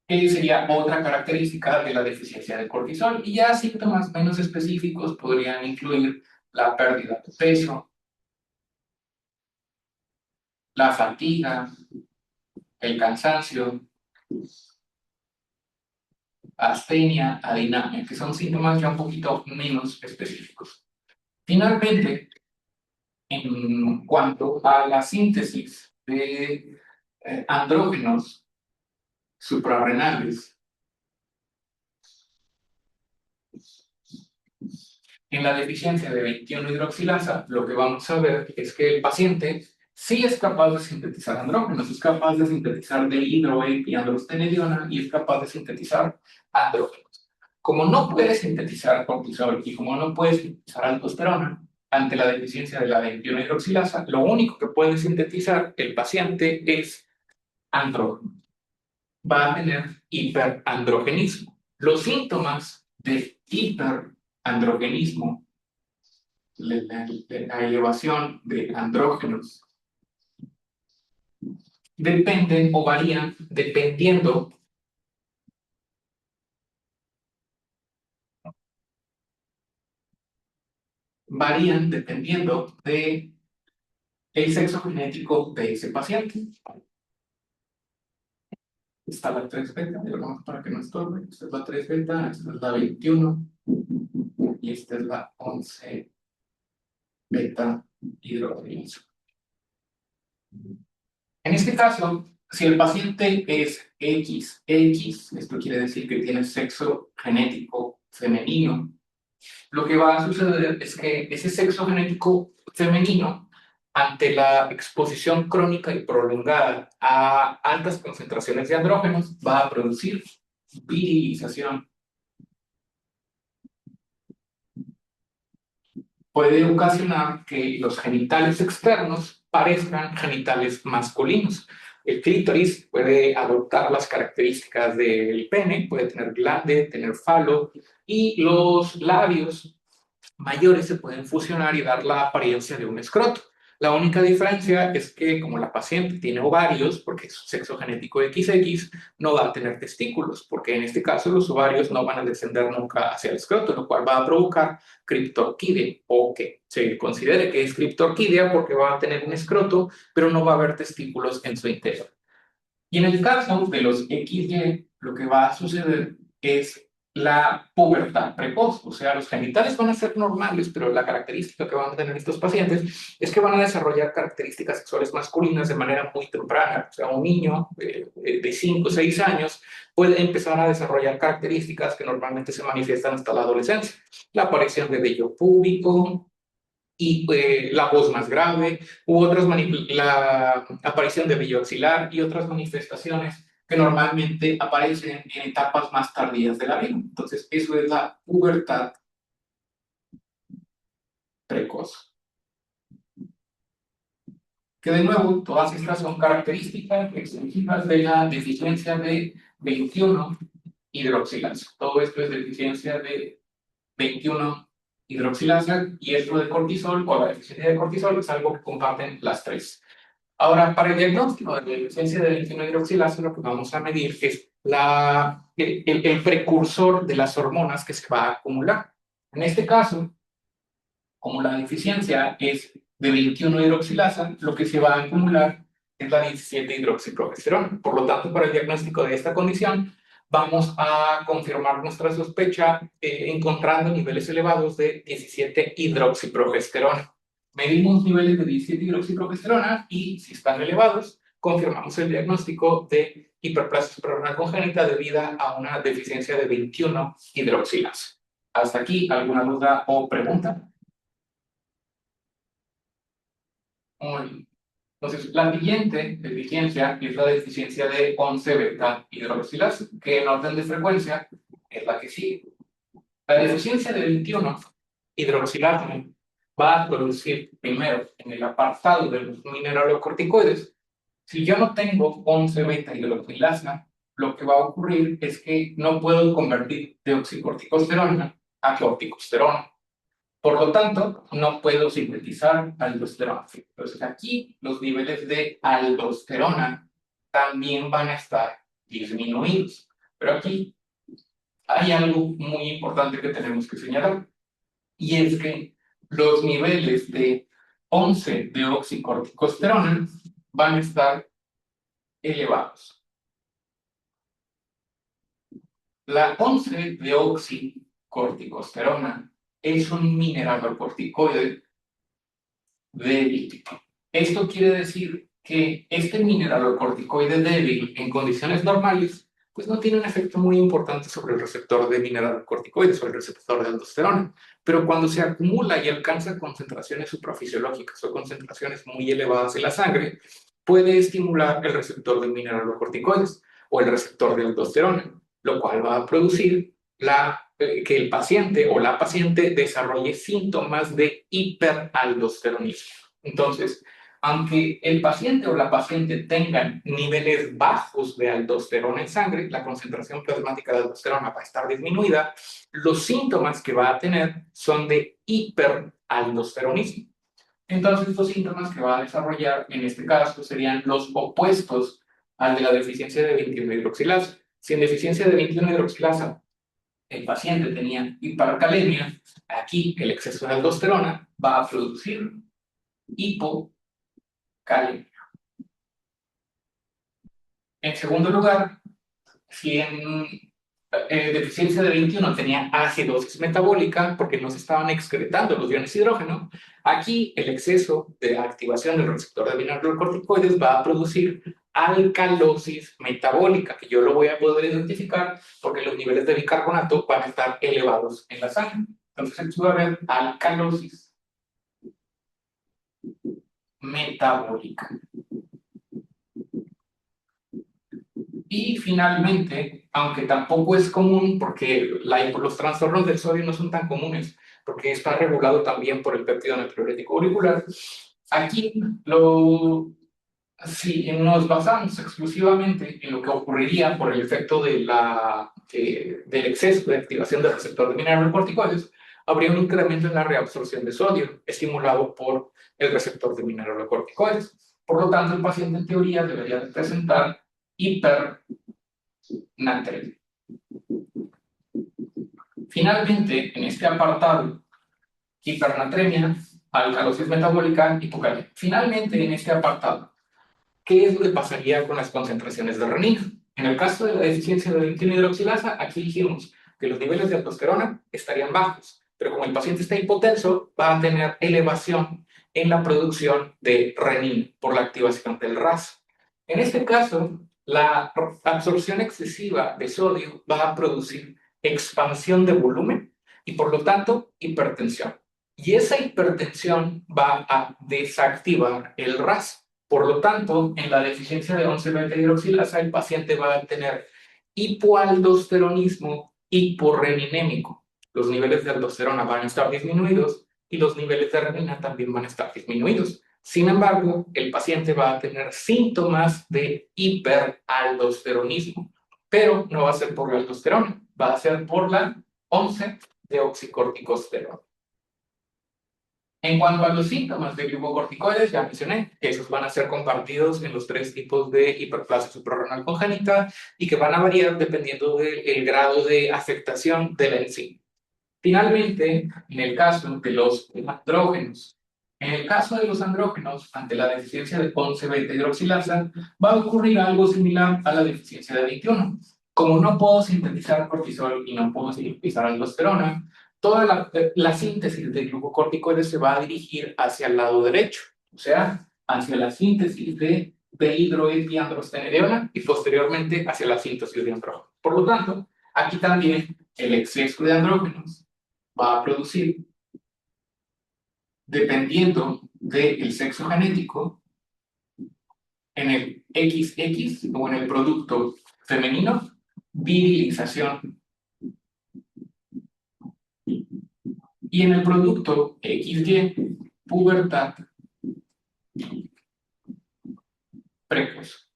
que sería otra característica de la deficiencia de cortisol. Y ya síntomas menos específicos podrían incluir la pérdida de peso, la fatiga, el cansancio, astenia, adinamia, que son síntomas ya un poquito menos específicos. Finalmente, en cuanto a la síntesis de andrógenos suprarrenales, en la deficiencia de 21-hidroxilasa, lo que vamos a ver es que el paciente sí es capaz de sintetizar andrógenos, es capaz de sintetizar dehidroepiandrostenediona y es capaz de sintetizar andrógenos. Como no puede sintetizar cortisol y como no puede sintetizar aldosterona, ante la deficiencia de la 21-hidroxilasa, lo único que puede sintetizar el paciente es andrógeno. Va a tener hiperandrogenismo. Los síntomas de hiperandrogenismo, la elevación de andrógenos, dependen o varían dependiendo de el sexo genético de ese paciente. Está la 3 beta, para que no estorbe. Esta es la 3 beta, esta es la 21 y esta es la 11 beta hidrogenasa. En este caso, Si el paciente es XX, esto quiere decir que tiene sexo genético femenino, lo que va a suceder es que ese sexo genético femenino, ante la exposición crónica y prolongada a altas concentraciones de andrógenos, va a producir virilización. Puede ocasionar que los genitales externos parezcan genitales masculinos. El clítoris puede adoptar las características del pene, puede tener glande, tener falo, y los labios mayores se pueden fusionar y dar la apariencia de un escroto. La única diferencia es que como la paciente tiene ovarios, porque es sexo genético XX, no va a tener testículos, porque en este caso los ovarios no van a descender nunca hacia el escroto, lo cual va a provocar criptorquídea, o que se considere que es criptorquídea porque va a tener un escroto, pero no va a haber testículos en su interior. Y en el caso de los XY, lo que va a suceder es la pubertad precoz, o sea, los genitales van a ser normales, pero la característica que van a tener estos pacientes es que van a desarrollar características sexuales masculinas de manera muy temprana. O sea, un niño de 5 o 6 años puede empezar a desarrollar características que normalmente se manifiestan hasta la adolescencia. La aparición de vello púbico, y la voz más grave, la aparición de vello axilar y otras manifestaciones que normalmente aparecen en etapas más tardías de la vida. Entonces, eso es la pubertad precoz. Que de nuevo, todas estas son características exclusivas de la deficiencia de 21 hidroxilasa. Todo esto es deficiencia de 21 hidroxilasa, y esto de cortisol o la deficiencia de cortisol es algo que comparten las tres. Ahora, para el diagnóstico de la deficiencia de 21-hidroxilasa, lo que vamos a medir es el precursor de las hormonas que se va a acumular. En este caso, como la deficiencia es de 21-hidroxilasa, lo que se va a acumular es la 17-hidroxiprogesterona. Por lo tanto, para el diagnóstico de esta condición, vamos a confirmar nuestra sospecha encontrando niveles elevados de 17-hidroxiprogesterona. Medimos niveles de 17-hidroxiprogesterona y, si están elevados, confirmamos el diagnóstico de hiperplasia suprarrenal congénita debida a una deficiencia de 21-hidroxilasa. ¿Hasta aquí alguna duda o pregunta? Muy bien. Entonces, la siguiente deficiencia es la deficiencia de 11-beta-hidroxilasa, que en orden de frecuencia es la que sigue. La deficiencia de 21-hidroxilasa va a producir primero en el apartado de los mineralocorticoides. Si yo no tengo 11-beta-hidroxilasa, lo que va a ocurrir es que no puedo convertir deoxicorticosterona a corticosterona. Por lo tanto, no puedo sintetizar aldosterona. Entonces, aquí los niveles de aldosterona también van a estar disminuidos. Pero aquí hay algo muy importante que tenemos que señalar, y es que los niveles de 11-deoxicorticosterona van a estar elevados. La 11-deoxicorticosterona es un mineralocorticoide débil. Esto quiere decir que este mineralocorticoide débil en condiciones normales pues no tiene un efecto muy importante sobre el receptor de mineralocorticoides, sobre el receptor de aldosterona, pero cuando se acumula y alcanza concentraciones suprafisiológicas o concentraciones muy elevadas en la sangre, puede estimular el receptor de mineralocorticoides o el receptor de aldosterona, lo cual va a producir que el paciente o la paciente desarrolle síntomas de hiperaldosteronismo. Entonces, aunque el paciente o la paciente tengan niveles bajos de aldosterona en sangre, la concentración plasmática de aldosterona va a estar disminuida, los síntomas que va a tener son de hiperaldosteronismo. Entonces, los síntomas que va a desarrollar en este caso serían los opuestos al de la deficiencia de 21-hidroxilasa. Si en deficiencia de 21-hidroxilasa el paciente tenía hipercalemia, aquí el exceso de aldosterona va a producir hipocalemia. En segundo lugar, si en deficiencia de 21 tenía acidosis metabólica porque no se estaban excretando los iones hidrógeno, aquí el exceso de activación del receptor de mineralocorticoides va a producir alcalosis metabólica, que yo lo voy a poder identificar porque los niveles de bicarbonato van a estar elevados en la sangre. Entonces aquí va a haber alcalosis metabólica. Y finalmente, aunque tampoco es común porque los trastornos del sodio no son tan comunes, porque está regulado también por el péptido natriurético auricular, aquí si nos basamos exclusivamente en lo que ocurriría por el efecto del exceso de activación del receptor de mineralocorticoides, habría un incremento en la reabsorción de sodio estimulado por el receptor de mineralocorticoides. Por lo tanto, el paciente en teoría debería de presentar hipernatремia. Finalmente, en este apartado, hipernatremia, alcalosis metabólica, hipocalemia. Finalmente, en este apartado, ¿qué es lo que pasaría con las concentraciones de renina? En el caso de la deficiencia de 21-hidroxilasa, aquí dijimos que los niveles de aldosterona estarían bajos, pero como el paciente está hipotenso, va a tener elevación en la producción de renina por la activación del RAS. En este caso, la absorción excesiva de sodio va a producir expansión de volumen y por lo tanto hipertensión. Y esa hipertensión va a desactivar el RAS. Por lo tanto, en la deficiencia de 11-beta-hidroxilasa, el paciente va a tener hipoaldosteronismo hiporreninémico. Los niveles de aldosterona van a estar disminuidos y los niveles de renina también van a estar disminuidos. Sin embargo, el paciente va a tener síntomas de hiperaldosteronismo, pero no va a ser por la aldosterona, va a ser por la 11-deoxicorticosterona. En cuanto a los síntomas de glucocorticoides, ya mencioné que esos van a ser compartidos en los 3 tipos de hiperplasia suprarrenal congénita y que van a variar dependiendo del grado de afectación de la enzima. Finalmente, en el caso de los andrógenos, ante la deficiencia de 11-beta-hidroxilasa, va a ocurrir algo similar a la deficiencia de 21. Como no puedo sintetizar cortisol y no puedo sintetizar aldosterona, toda la síntesis de glucocorticoides se va a dirigir hacia el lado derecho, o sea, hacia la síntesis de dehidroepiandrostenediona y posteriormente hacia la síntesis de andrógenos. Por lo tanto, aquí también el exceso de andrógenos va a producir, dependiendo del sexo genético, en el XX o en el producto femenino, virilización. Y en el producto XY, pubertad precoz.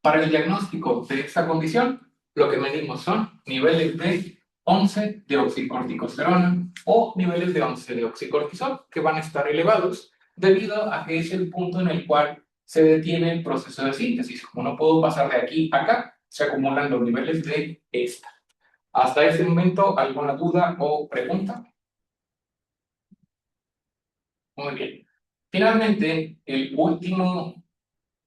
Para el diagnóstico de esta condición, lo que medimos son niveles de 11-deoxicorticosterona o niveles de 11-deoxicortisol, que van a estar elevados debido a que es el punto en el cual se detiene el proceso de síntesis. Como no puedo pasar de aquí a acá, se acumulan los niveles de esta. Hasta este momento, ¿alguna duda o pregunta? Muy bien. Finalmente, el último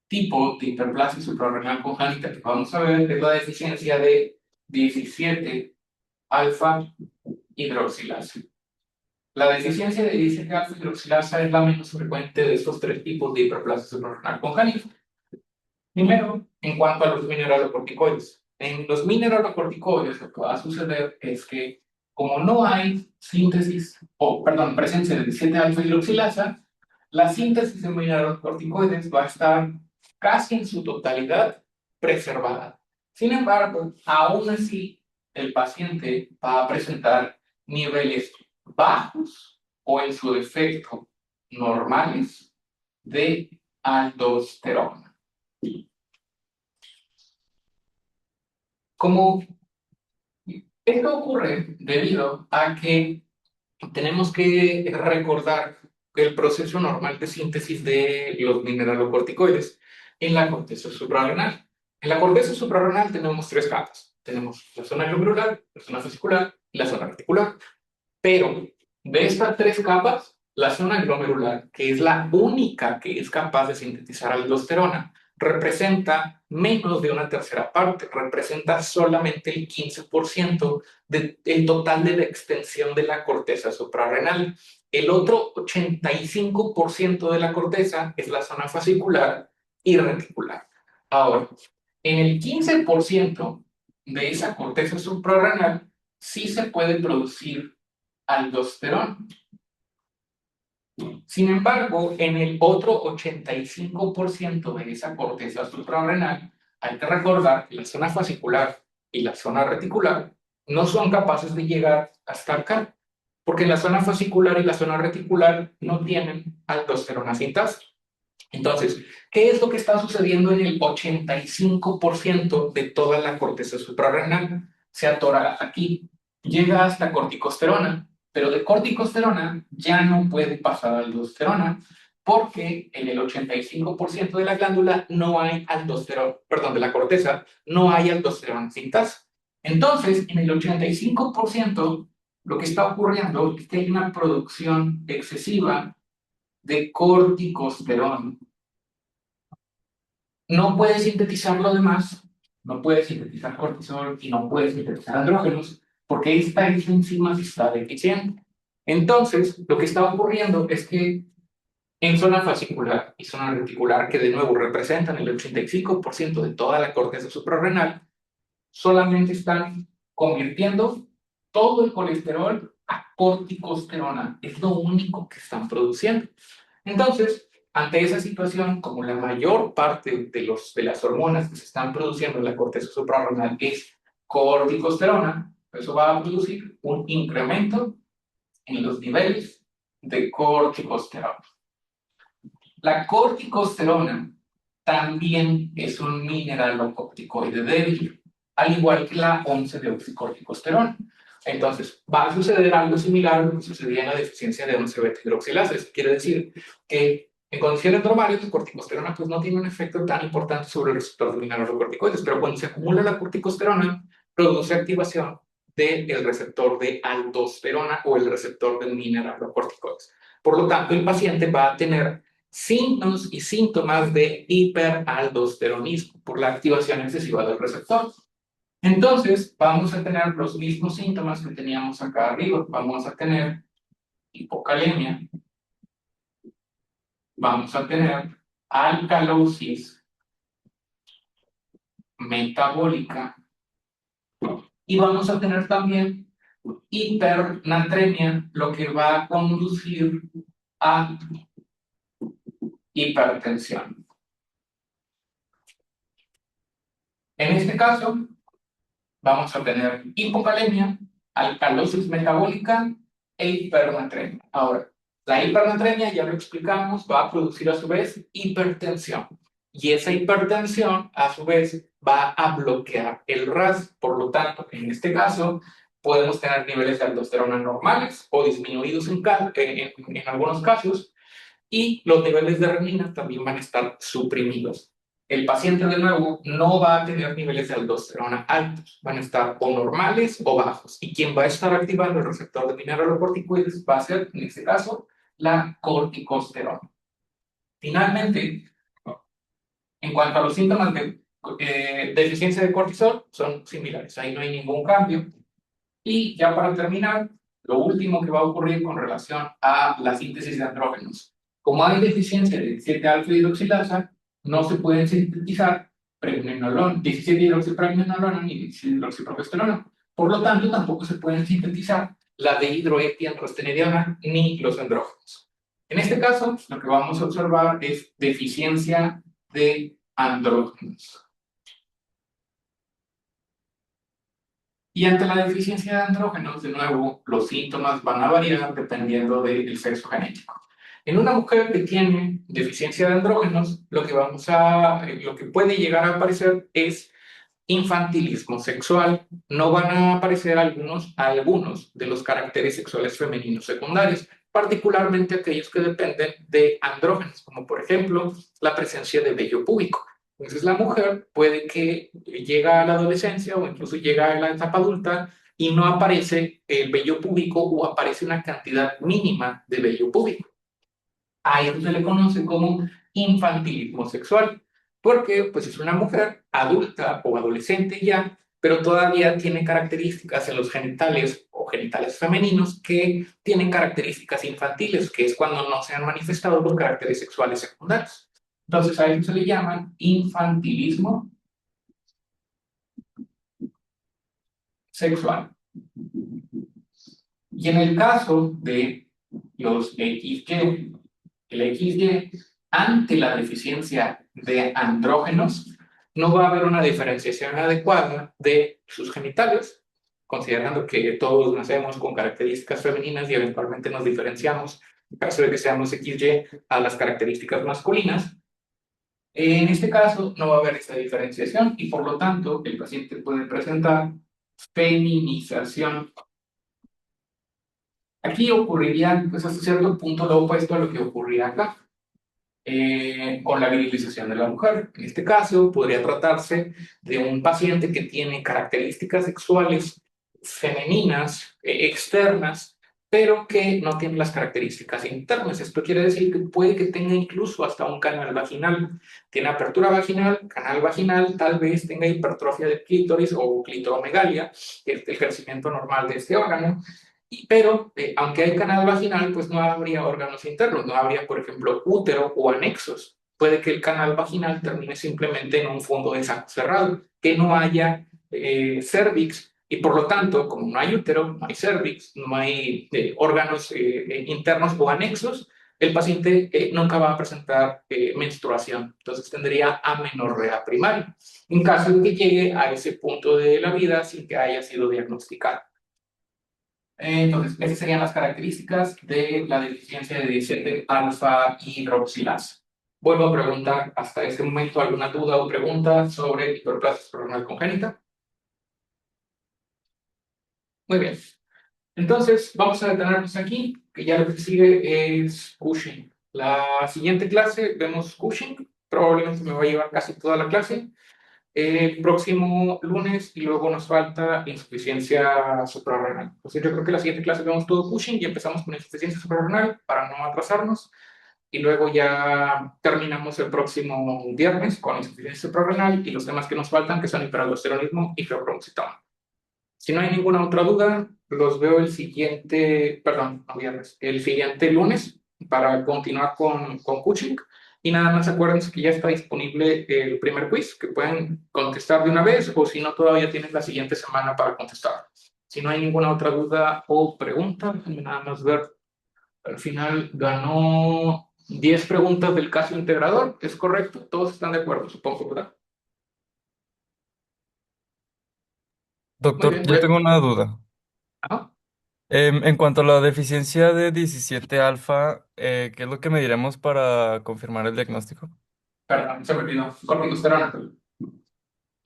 tipo de hiperplasia suprarrenal congénita que vamos a ver es la deficiencia de 17-alfa-hidroxilasa. La deficiencia de 17-alfa-hidroxilasa es la menos frecuente de estos 3 tipos de hiperplasia suprarrenal congénita. Primero, en cuanto a los mineralocorticoides. En los mineralocorticoides lo que va a suceder es que como no hay presencia de 17-alfa-hidroxilasa, la síntesis de mineralocorticoides va a estar casi en su totalidad preservada. Sin embargo, aún así, el paciente va a presentar niveles bajos o en su defecto normales de aldosterona. Como esto ocurre debido a que tenemos que recordar el proceso normal de síntesis de los mineralocorticoides en la corteza suprarrenal. En la corteza suprarrenal tenemos 3 capas. Tenemos la zona glomerular, la zona fascicular y la zona reticular. Pero de estas 3 capas, la zona glomerular, que es la única que es capaz de sintetizar aldosterona, representa menos de una tercera parte, representa solamente el 15% del total de la extensión de la corteza suprarrenal. El otro 85% de la corteza es la zona fascicular y reticular. Ahora, en el 15% de esa corteza suprarrenal sí se puede producir aldosterona. Sin embargo, en el otro 85% de esa corteza suprarrenal, hay que recordar que la zona fascicular y la zona reticular no son capaces de llegar hasta acá, porque la zona fascicular y la zona reticular no tienen aldosterona sintasa. Entonces, ¿qué es lo que está sucediendo en el 85% de toda la corteza suprarrenal? Se atora aquí, llega hasta corticosterona, pero de corticosterona ya no puede pasar a aldosterona porque en el 85% de la glándula no hay aldosterona, perdón, de la corteza no hay aldosterona sintasa. Entonces, en el 85% lo que está ocurriendo es que hay una producción excesiva de corticosterona. No puede sintetizar lo demás, no puede sintetizar cortisol y no puede sintetizar andrógenos, porque esta enzima está deficiente. Entonces, lo que está ocurriendo es que en zona fascicular y zona reticular, que de nuevo representan el 85% de toda la corteza suprarrenal, solamente están convirtiendo todo el colesterol a corticosterona. Es lo único que están produciendo. Entonces, ante esa situación, como la mayor parte de las hormonas que se están produciendo en la corteza suprarrenal es corticosterona, eso va a producir un incremento en los niveles de corticosterona. La corticosterona también es un mineralocorticoide débil, al igual que la 11-deoxicorticosterona. Entonces, va a suceder algo similar a lo que sucedía en la deficiencia de 11-beta-hidroxilasa. Eso quiere decir que en condiciones normales la corticosterona pues, no tiene un efecto tan importante sobre el receptor de mineralocorticoides, pero cuando se acumula la corticosterona, produce activación del receptor de aldosterona o el receptor del mineralocorticoides. Por lo tanto, el paciente va a tener signos y síntomas de hiperaldosteronismo por la activación excesiva del receptor. Entonces, vamos a tener los mismos síntomas que teníamos acá arriba. Vamos a tener hipocalemia, vamos a tener alcalosis metabólica y vamos a tener también hipernatremia, lo que va a conducir a hipertensión. En este caso, vamos a tener hipocalemia, alcalosis metabólica e hipernatremia. Ahora, la hipernatremia, ya lo explicamos, va a producir a su vez hipertensión. Y esa hipertensión, a su vez, va a bloquear el RAS. Por lo tanto, en este caso, podemos tener niveles de aldosterona normales o disminuidos en algunos casos, y los niveles de renina también van a estar suprimidos. El paciente, de nuevo, no va a tener niveles de aldosterona altos, van a estar o normales o bajos. Y quien va a estar activando el receptor de mineralocorticoides va a ser, en este caso, la corticosterona. Finalmente, en cuanto a los síntomas de deficiencia de cortisol, son similares, ahí no hay ningún cambio. Y ya para terminar, lo último que va a ocurrir con relación a la síntesis de andrógenos. Como hay deficiencia de 17-alfa-hidroxilasa, no se pueden sintetizar pregnenolona, 17-hidroxipregnenolona ni 17-hidroxiprogesterona. Por lo tanto, tampoco se pueden sintetizar la dehidroepiandrostenediona ni los andrógenos. En este caso, lo que vamos a observar es deficiencia de andrógenos. Y ante la deficiencia de andrógenos, de nuevo, los síntomas van a variar dependiendo del sexo genético. En una mujer que tiene deficiencia de andrógenos, lo que puede llegar a aparecer es infantilismo sexual. No van a aparecer algunos de los caracteres sexuales femeninos secundarios, particularmente aquellos que dependen de andrógenos, como por ejemplo la presencia de vello púbico. Entonces la mujer puede que llegue a la adolescencia o incluso llega a la etapa adulta y no aparece el vello púbico o aparece una cantidad mínima de vello púbico. A eso se le conoce como infantilismo sexual, porque pues es una mujer adulta o adolescente ya pero todavía tiene características en los genitales o genitales femeninos que tienen características infantiles, que es cuando no se han manifestado los caracteres sexuales secundarios. Entonces a eso se le llama infantilismo sexual. Y en el caso de los XY, el XY, ante la deficiencia de andrógenos, no va a haber una diferenciación adecuada de sus genitales, considerando que todos nacemos con características femeninas y eventualmente nos diferenciamos, en caso de que seamos XY, a las características masculinas. En este caso, no va a haber esta diferenciación y por lo tanto, el paciente puede presentar feminización. Aquí ocurriría, pues hasta cierto punto, lo opuesto a lo que ocurría acá, con la virilización de la mujer. En este caso, podría tratarse de un paciente que tiene características sexuales femeninas, externas, pero que no tiene las características internas. Esto quiere decir que puede que tenga incluso hasta un canal vaginal. Tiene apertura vaginal, canal vaginal, tal vez tenga hipertrofia de clítoris o clitoromegalia, que es el crecimiento normal de este órgano. Pero, aunque hay canal vaginal, pues no habría órganos internos, no habría, por ejemplo, útero o anexos. Puede que el canal vaginal termine simplemente en un fondo de saco cerrado, que no haya cervix, y por lo tanto, como no hay útero, no hay cervix, no hay órganos internos o anexos, el paciente nunca va a presentar menstruación. Entonces tendría amenorrea primaria, en caso de que llegue a ese punto de la vida sin que haya sido diagnosticado. Entonces, esas serían las características de la deficiencia de 17 alfa hidroxilasa. Vuelvo a preguntar hasta este momento alguna duda o pregunta sobre hiperplasia renal congénita. Muy bien. Entonces, vamos a detenernos aquí, que ya lo que sigue es Cushing. La siguiente clase vemos Cushing. Probablemente me va a llevar casi toda la clase. El próximo lunes y luego nos falta insuficiencia suprarrenal. Entonces yo creo que la siguiente clase vemos todo Cushing y empezamos con insuficiencia suprarrenal para no atrasarnos y luego ya terminamos el próximo viernes con insuficiencia suprarrenal y los temas que nos faltan que son hiperaldosteronismo y feocromoxetona. Si no hay ninguna otra duda, los veo el siguiente, perdón, no viernes, el siguiente lunes para continuar con Cushing. Y nada más acuérdense que ya está disponible el primer quiz, que pueden contestar de una vez o si no, todavía tienen la siguiente semana para contestar. Si no hay ninguna otra duda o pregunta, déjenme nada más ver. Al final ganó 10 preguntas del caso integrador, ¿es correcto? Todos están de acuerdo, supongo, ¿verdad? Muy Doctor, bien, yo tengo una duda. Ajá. En cuanto a la deficiencia de 17 alfa, ¿qué es lo que mediremos para confirmar el diagnóstico? Perdón, se me olvidó. Corticosterona.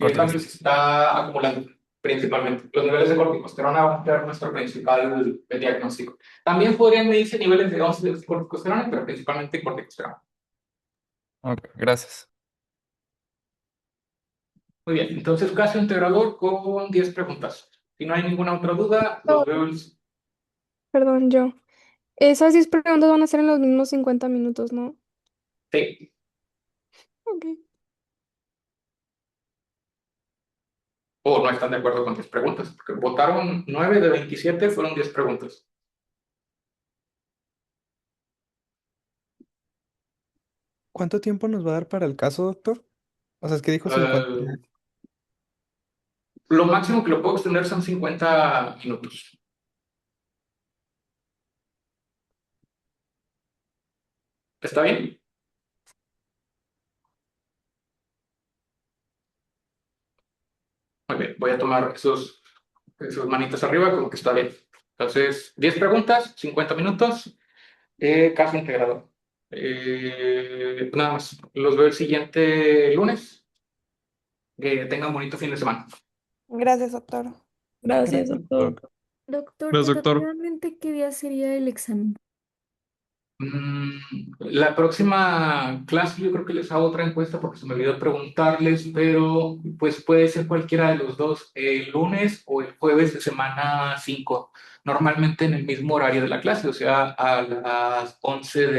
Y es la que Corticos. se está acumulando principalmente. Los niveles de corticosterona van a ser nuestro principal diagnóstico. También podrían medirse niveles de dosis de corticosterona, pero principalmente corticosterona. Ok, gracias. Muy bien, entonces caso integrador con 10 preguntas. Si no hay ninguna otra duda, los No, veo perdón, yo. Esas 10 preguntas van a ser en los mismos 50 minutos, ¿no? sí. Ok. O no están de acuerdo con 10 preguntas, porque votaron 9 de 27, fueron 10 preguntas. ¿Cuánto tiempo nos va a dar para el caso, doctor? O sea, es que dijo 50. Eh, lo máximo que lo puedo extender son 50 minutos. ¿Está bien? Muy bien, voy a tomar esos manitos arriba, como que está bien. Entonces, 10 preguntas, 50 minutos, caso integrador. Nada más, los veo el siguiente lunes. Que tengan bonito fin de semana. Gracias, doctor. Gracias, Gracias, doctor. doctor. Doctor, Gracias, doctor. tentativamente, ¿qué día sería el examen? La próxima clase yo creo que les hago otra encuesta porque se me olvidó preguntarles, pero pues puede ser cualquiera de los dos, el lunes o el jueves de semana 5, normalmente en el mismo horario de la clase, o sea, a las 11 de